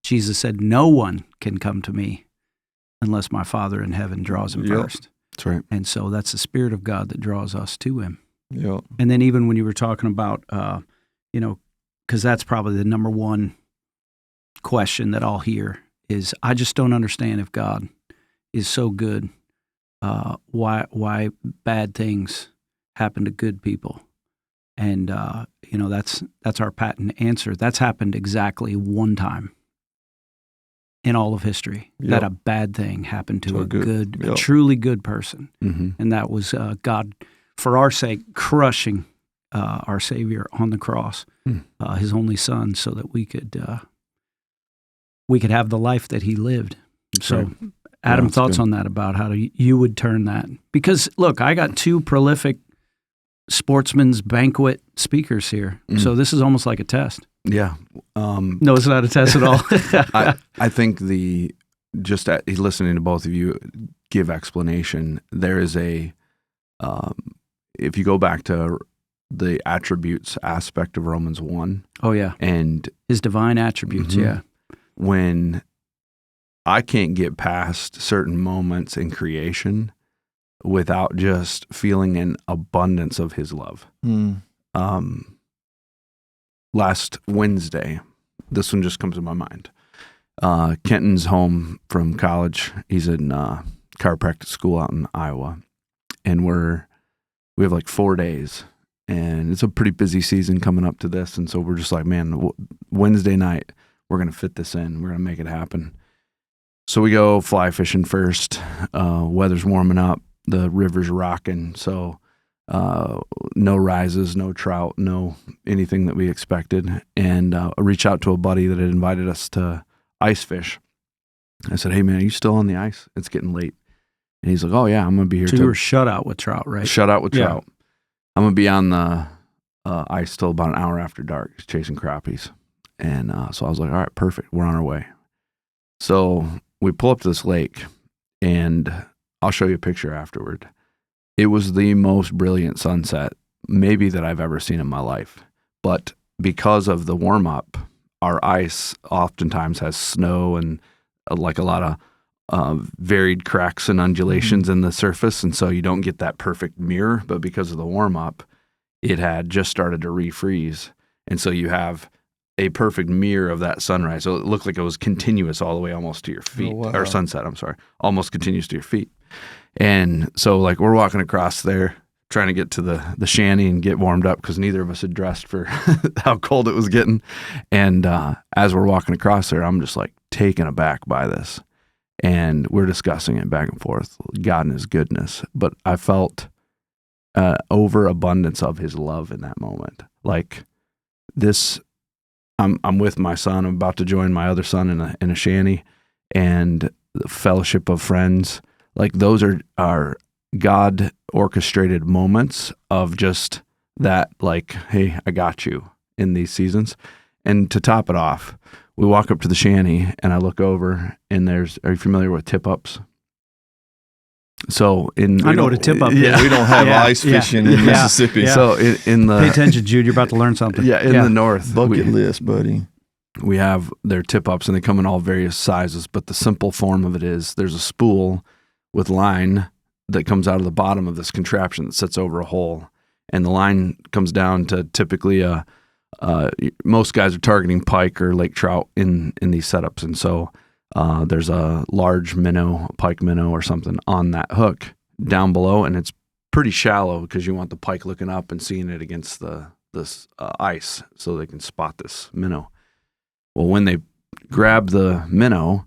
Jesus said, "No one can come to me unless my Father in heaven draws him first." That's right. And so that's the Spirit of God that draws us to Him. Yeah. And then even when you were talking about, because that's probably the number one question that I'll hear is, I just don't understand if God is so good, why bad things happen to good people. And, that's our patent answer. That's happened exactly one time in all of history, that a bad thing happened to a truly good person. And that was God, for our sake, crushing our Savior on the cross, His only Son, so that we could have the life that He lived. So, Adam, thoughts on that, about how you would turn that? Because, look, I got two prolific Sportsman's Banquet speakers here, so this is almost like a test. Yeah. No, it's not a test at all. I think listening to both of you give explanation, there is if you go back to the attributes aspect of Romans 1. Oh, yeah. And His divine attributes, when I can't get past certain moments in creation without just feeling an abundance of His love. Last Wednesday, this one just comes to my mind. Kenton's home from college. He's in chiropractic school out in Iowa. and we have like 4 days, and it's a pretty busy season coming up to this. And so we're just like, man, Wednesday night, we're going to fit this in. We're going to make it happen. So we go fly fishing first. Weather's warming up. The river's rocking. So no rises, no trout, no anything that we expected. And I reached out to a buddy that had invited us to ice fish. I said, hey, man, are you still on the ice? It's getting late. And he's like, oh, yeah, I'm going to be here. So you were shut out with trout, right? Shut out with trout. I'm going to be on the ice till about an hour after dark chasing crappies. And so I was like, all right, perfect. We're on our way. So we pull up to this lake, and I'll show you a picture afterward. It was the most brilliant sunset maybe that I've ever seen in my life. But because of the warm-up, our ice oftentimes has snow and like a lot of varied cracks and undulations in the surface, and so you don't get that perfect mirror. But because of the warm-up, it had just started to refreeze, and so you have a perfect mirror of that sunrise. So it looked like it was continuous all the way almost to your feet. Oh, wow. Or sunset, I'm sorry. Almost continuous to your feet. And so like we're walking across there trying to get to the shanty and get warmed up because neither of us had dressed for how cold it was getting. And as we're walking across there, I'm just like taken aback by this. And we're discussing it back and forth, God and his goodness. But I felt overabundance of his love in that moment. Like this, I'm with my son. I'm about to join my other son in a shanty, and the fellowship of friends. Like those are God orchestrated moments of just that, like, hey, I got you in these seasons. And to top it off, we walk up to the shanty, and I look over, and are you familiar with tip-ups? So I know what a tip-up is. Yeah, we don't have ice fishing in Mississippi. Yeah. So in the Pay attention, Jude. You're about to learn something. Yeah, in the north. Bucket list, buddy. We have their tip-ups, and they come in all various sizes, but the simple form of it is there's a spool with line that comes out of the bottom of this contraption that sits over a hole, and the line comes down to typically most guys are targeting pike or lake trout in these setups, and so there's a large minnow, a pike minnow or something on that hook down below, and it's pretty shallow because you want the pike looking up and seeing it against this ice so they can spot this minnow. Well, when they grab the minnow,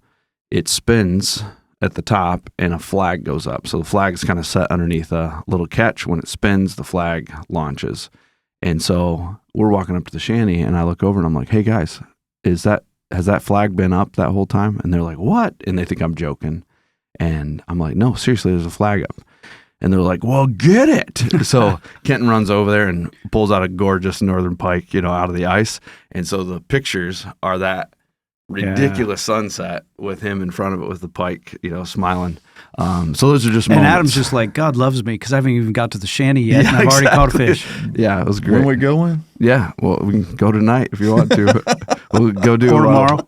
it spins at the top and a flag goes up. So the flag is kind of set underneath a little catch. When it spins, the flag launches. And so we're walking up to the shanty, and I look over and I'm like, hey guys, has that flag been up that whole time? And they're like, what? And they think I'm joking. And I'm like, no, seriously, there's a flag up. And they're like, well, get it. So Kenton runs over there and pulls out a gorgeous northern pike, out of the ice. And so the pictures are that ridiculous sunset with him in front of it with the pike, smiling. So those are just moments. And Adam's just like, God loves me because I haven't even got to the shanty yet, and I've already caught a fish. Yeah, it was great. When we going? Yeah, well, we can go tonight if you want to. We'll go do or tomorrow.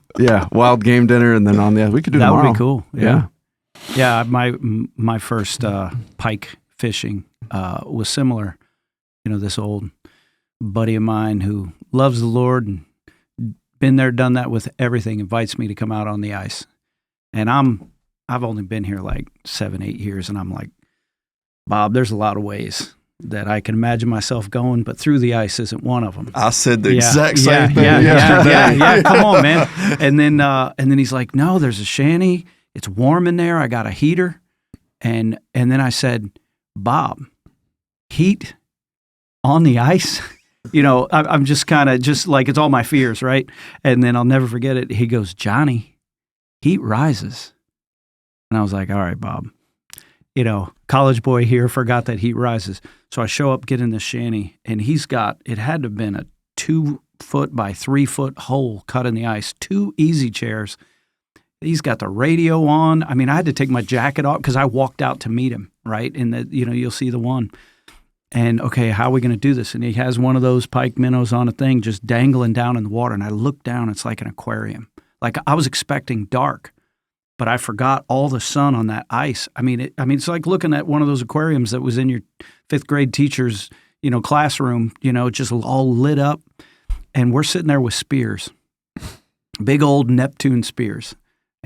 Wild game dinner, and then we could do that tomorrow. That would be cool. Yeah. Yeah, my first pike fishing was similar. This old buddy of mine who loves the Lord and been there, done that with everything, invites me to come out on the ice. And I've only been here like 7-8 years, and I'm like, Bob, there's a lot of ways that I can imagine myself going, but through the ice isn't one of them. I said the exact same thing yesterday. Yeah, come on, man. And then he's like, no, there's a shanty. It's warm in there. I got a heater. And then I said, Bob, heat on the ice? I'm just kind of just like, it's all my fears, right? And then I'll never forget it. He goes, Johnny, heat rises. And I was like, all right, Bob. College boy here forgot that heat rises. So I show up, get in the shanty, and it had to have been a 2-foot by 3-foot hole cut in the ice, 2 easy chairs. He's got the radio on. I mean, I had to take my jacket off because I walked out to meet him, right? And you'll see the one. And okay, how are we going to do this? And he has one of those pike minnows on a thing just dangling down in the water. And I look down, it's like an aquarium. Like I was expecting dark, but I forgot all the sun on that ice. I mean, it's like looking at one of those aquariums that was in your 5th grade teacher's, classroom, just all lit up. And we're sitting there with spears, big old Neptune spears.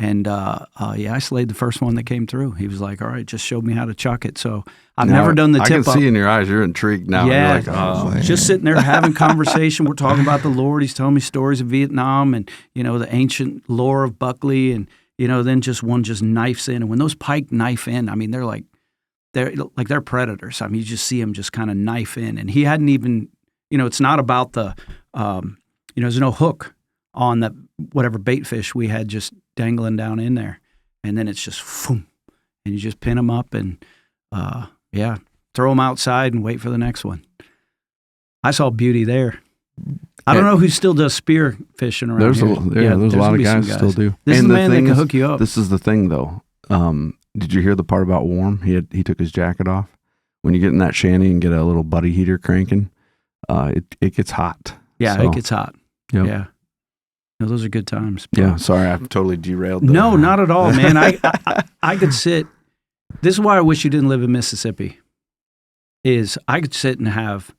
And I slayed the first one that came through. He was like, all right, just showed me how to chuck it. So I've never done the tip up. I can see in your eyes you're intrigued now. Yeah, You're like, oh, just sitting there having conversation. We're talking about the Lord. He's telling me stories of Vietnam and, the ancient lore of Buckley. And, then just one just knifes in. And when those pike knife in, I mean, they're predators. I mean, you just see them just kind of knife in. And he hadn't even, it's not about the, there's no hook on that whatever bait fish we had just dangling down in there. And then it's just, boom, and you just pin them up and, throw them outside and wait for the next one. I saw beauty there. I don't know who still does spear fishing around there's here. There's a lot of guys still do. This is the man that can hook you up. This is the thing, though. Did you hear the part about warm? He took his jacket off. When you get in that shanty and get a little buddy heater cranking, it gets hot. Yeah, so, it gets hot. Yep. Yeah. No, those are good times. Yeah, sorry, I've totally derailed. No, not at all, man. I could sit. This is why I wish you didn't live in Mississippi. Is I could sit and have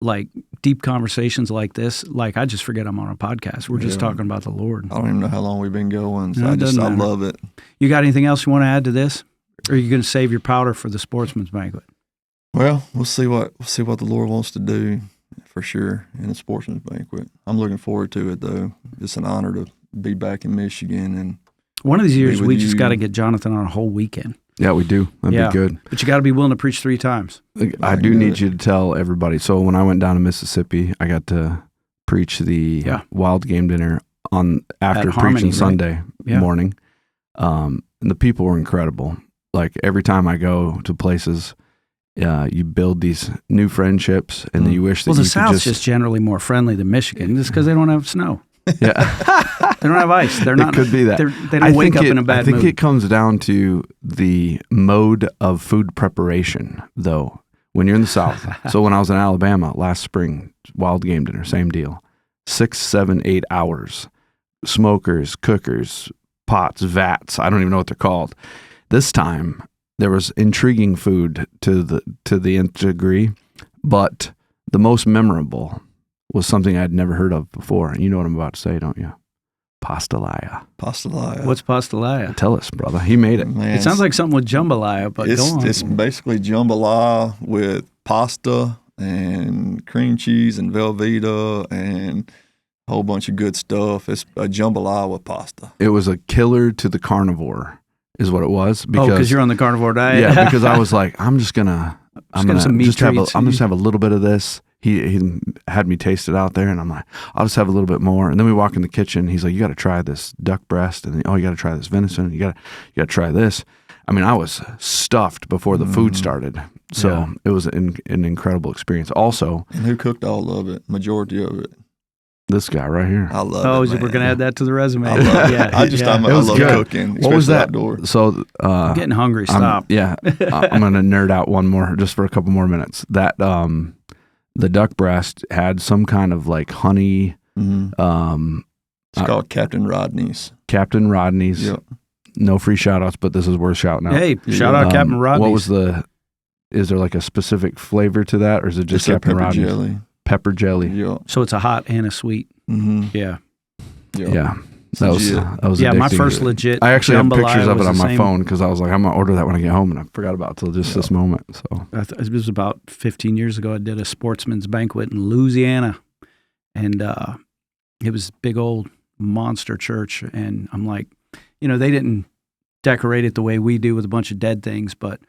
like deep conversations like this. Like I just forget I'm on a podcast. We're just talking about the Lord. I don't even know how long we've been going. So No, I love it. You got anything else you want to add to this? Or are you going to save your powder for the Sportsman's Banquet? Well, we'll see what the Lord wants to do for sure in the Sportsman's Banquet. I'm looking forward to it though. It's an honor to be back in Michigan, and one of these years we just got to get Jonathon on a whole weekend. Yeah, we do. That'd be good. But you got to be willing to preach 3 times. I do need you to tell everybody. So when I went down to Mississippi, I got to preach the wild game dinner after At Harmony, preaching Sunday morning. And the people were incredible. Like every time I go to places, you build these new friendships, and then you wish that the you South's just generally more friendly than Michigan, just because they don't have snow. Yeah, they don't have ice. They're not. It could be that. They don't wake up in a bad mood. I think it comes down to the mode of food preparation, though. When you're in the South, so when I was in Alabama last spring, wild game dinner, same deal. 6, 7, 8 hours, smokers, cookers, pots, vats. I don't even know what they're called. This time there was intriguing food to the nth degree, but the most memorable was something I'd never heard of before. And you know what I'm about to say, don't you? Pastalaya. Pastalaya. What's pastalaya? Tell us, brother. He made it. Man, it sounds like something with jambalaya, but go on. It's basically jambalaya with pasta and cream cheese and Velveeta and a whole bunch of good stuff. It's a jambalaya with pasta. It was a killer to the carnivore, is what it was. Because you're on the carnivore diet. Yeah, because I was like, I'm just gonna have a little bit of this. He had me taste it out there, and I'm like, I'll just have a little bit more. And then we walk in the kitchen. He's like, you got to try this duck breast, and you got to try this venison. You got to try this. I mean, I was stuffed before the food started, so it was an incredible experience. Also, and who cooked all of it? Majority of it. This guy right here. I love it. Oh, we're gonna add that to the resume. I love it. I love good. cooking. What was that? Outdoor. So I'm getting hungry. Stop. I'm gonna nerd out one more just for a couple more minutes. That the duck breast had some kind of like honey. Mm-hmm. It's called Captain Rodney's. Captain Rodney's. Yep. No free shout outs, but this is worth shouting out. Hey, shout out Captain Rodney's. What was is there like a specific flavor to that, or is it just Captain Rodney's? Jelly. Pepper jelly. Yeah. So it's a hot and a sweet. Mm-hmm. Yeah. Yeah. That was yeah, my addicting. first legit. I actually have pictures of it on my same phone because I was like, I'm gonna order that when I get home, and I forgot about it till just this moment. So it was about 15 years ago. I did a Sportsman's Banquet in Louisiana, and it was big old monster church. And I'm like, they didn't decorate it the way we do with a bunch of dead things, but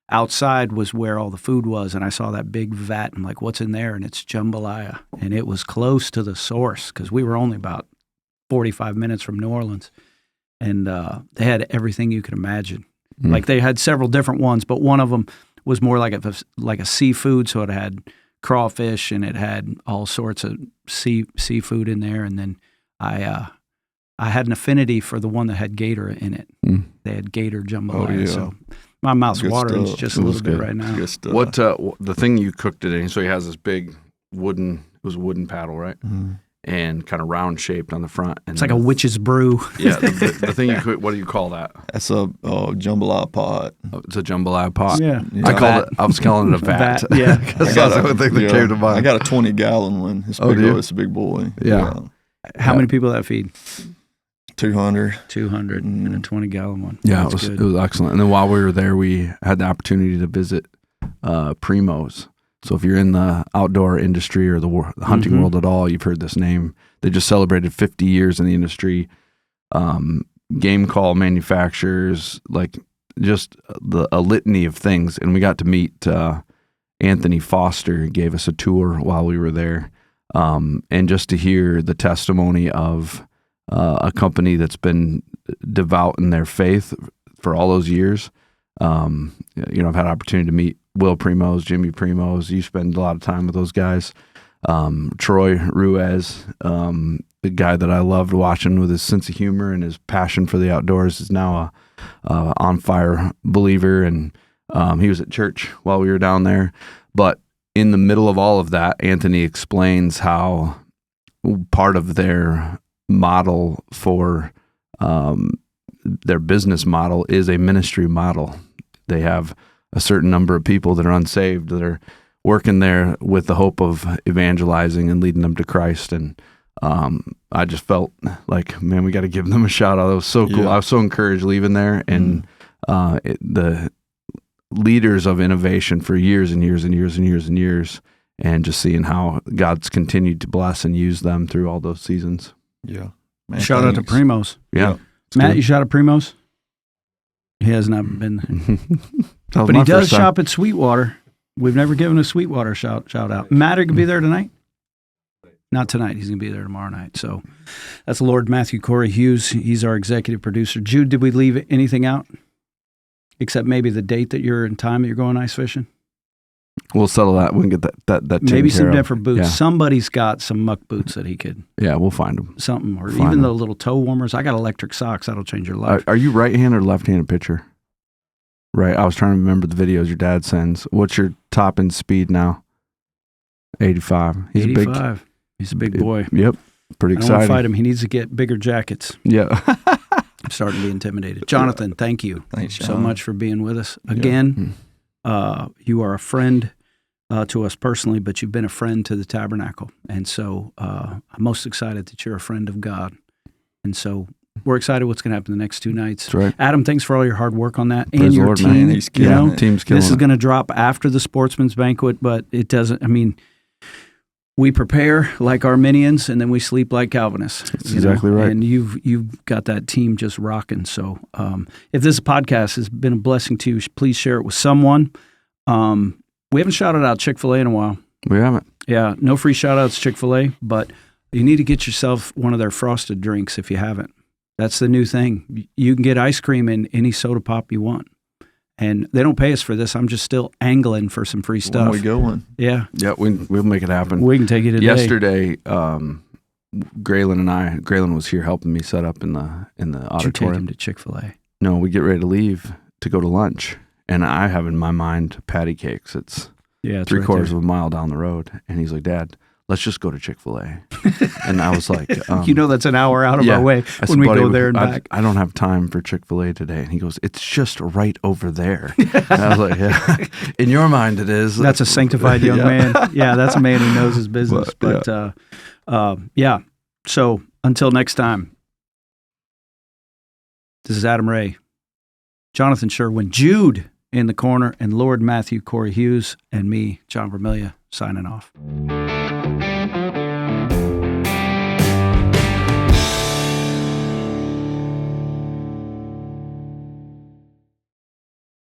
outside was where all the food was, and I saw that big vat. I'm like, what's in there? And it's jambalaya, and it was close to the source because we were only about 45 minutes from New Orleans, and they had everything you could imagine. Like they had several different ones, but one of them was more like a seafood, so it had crawfish and it had all sorts of seafood in there. And then I had an affinity for the one that had gator in it. They had gator jambalaya. Oh, yeah. So my mouth's watering just a little bit right now. Good stuff. what the thing you cooked it in? So he has this big wooden paddle, right? Mm-hmm. And kind of round shaped on the front. And It's like a witch's brew. Yeah, the thing you cook. What do you call that? That's a jambalaya pot. It's a jambalaya pot. Yeah. I was calling it a vat. Yeah. That's the only thing that came to mind. I got a 20-gallon one. It's big. It's a big boy. Yeah. How many people that feed? 200. 200 and a 20-gallon one. Yeah, That's it good. was excellent. And then while we were there, we had the opportunity to visit Primos. So if you're in the outdoor industry or the hunting world at all, you've heard this name. They just celebrated 50 years in the industry. Game call manufacturers, like just a litany of things. And we got to meet Anthony Foster, gave us a tour while we were there. And just to hear the testimony of a company that's been devout in their faith for all those years. I've had opportunity to meet Will Primos, Jimmy Primos. You spend a lot of time with those guys. Troy Ruiz, the guy that I loved watching with his sense of humor and his passion for the outdoors, is now a on fire believer. And he was at church while we were down there. But in the middle of all of that, Anthony explains how part of their model for their business model is a ministry model. They have a certain number of people that are unsaved that are working there with the hope of evangelizing and leading them to Christ. And I just felt like, man, we got to give them a shout out. That was so cool. Yeah. I was so encouraged leaving there. And the leaders of innovation for years and years and years and years and years, and just seeing how God's continued to bless and use them through all those seasons. Yeah. Man, Shout out to thanks. Primos. Yeah. Matt, you shot at Primos? He has not been there. That was But my he does first time. shop at Sweetwater. We've never given a Sweetwater shout out. Matt, are you going to be there tonight? Not tonight. He's going to be there tomorrow night. So that's Lord Matthew Corey Hughes. He's our executive producer. Jude, did we leave anything out? Except maybe the date that you're in time that you're going ice fishing? We'll settle that. We can get that Maybe taken some care of. different boots. Yeah. Somebody's got some muck boots that he could, Yeah, we'll find them. something, or Find even them. the little toe warmers. I got electric socks. That'll change your life. Are you right-handed or left-handed pitcher? Right. I was trying to remember the videos your dad sends. What's your top end speed now? 85. He's 85. He's a big boy. Yep. Pretty I don't want to exciting. fight him. He needs to get bigger jackets. Yeah. I'm starting to be intimidated. Jonathan, thank you Thanks, so Sean. much for being with us. Again, you are a friend to us personally, but you've been a friend to the Tabernacle. And so I'm most excited that you're a friend of God. And so we're excited what's going to happen the next 2 nights. That's right. Adam, thanks for all your hard work on that. Praise And the your Lord, team. man. He's You killing know, it. Team's killing this is it. going to drop after the Sportsman's Banquet, but it doesn't, I mean, we prepare like Arminians and then we sleep like Calvinists. That's exactly right. And you've got that team just rocking. So if this podcast has been a blessing to you, please share it with someone. We haven't shouted out Chick-fil-A in a while. We haven't. Yeah, no free shout-outs Chick-fil-A, but you need to get yourself one of their frosted drinks if you haven't. That's the new thing. You can get ice cream in any soda pop you want. And they don't pay us for this. I'm just still angling for some free stuff. When we going? Yeah. Yeah, we'll make it happen. We can take you today. Yesterday, Graylin was here helping me set up in the Did you take auditorium. him to Chick-fil-A? No, we get ready to leave to go to lunch, and I have in my mind patty cakes. It's Yeah, it's 3/4 right of a mile down the road, and he's like, "Dad, let's just go to Chick-fil-A." And I was like, you know that's an hour out of yeah. our way I when said, we "Buddy, go there and I back. I don't have time for Chick-fil-A today." And he goes, "It's just right over there." And I was like, "Yeah, in your mind it is." That's a sanctified young Yeah. man. Yeah, that's a man who knows his business. But, Yeah. So until next time, this is Adam Ray, Jonathon Sherwin, Jude in the corner, and Lord Matthew Corey Hughes, and me, John Vermilia, signing off.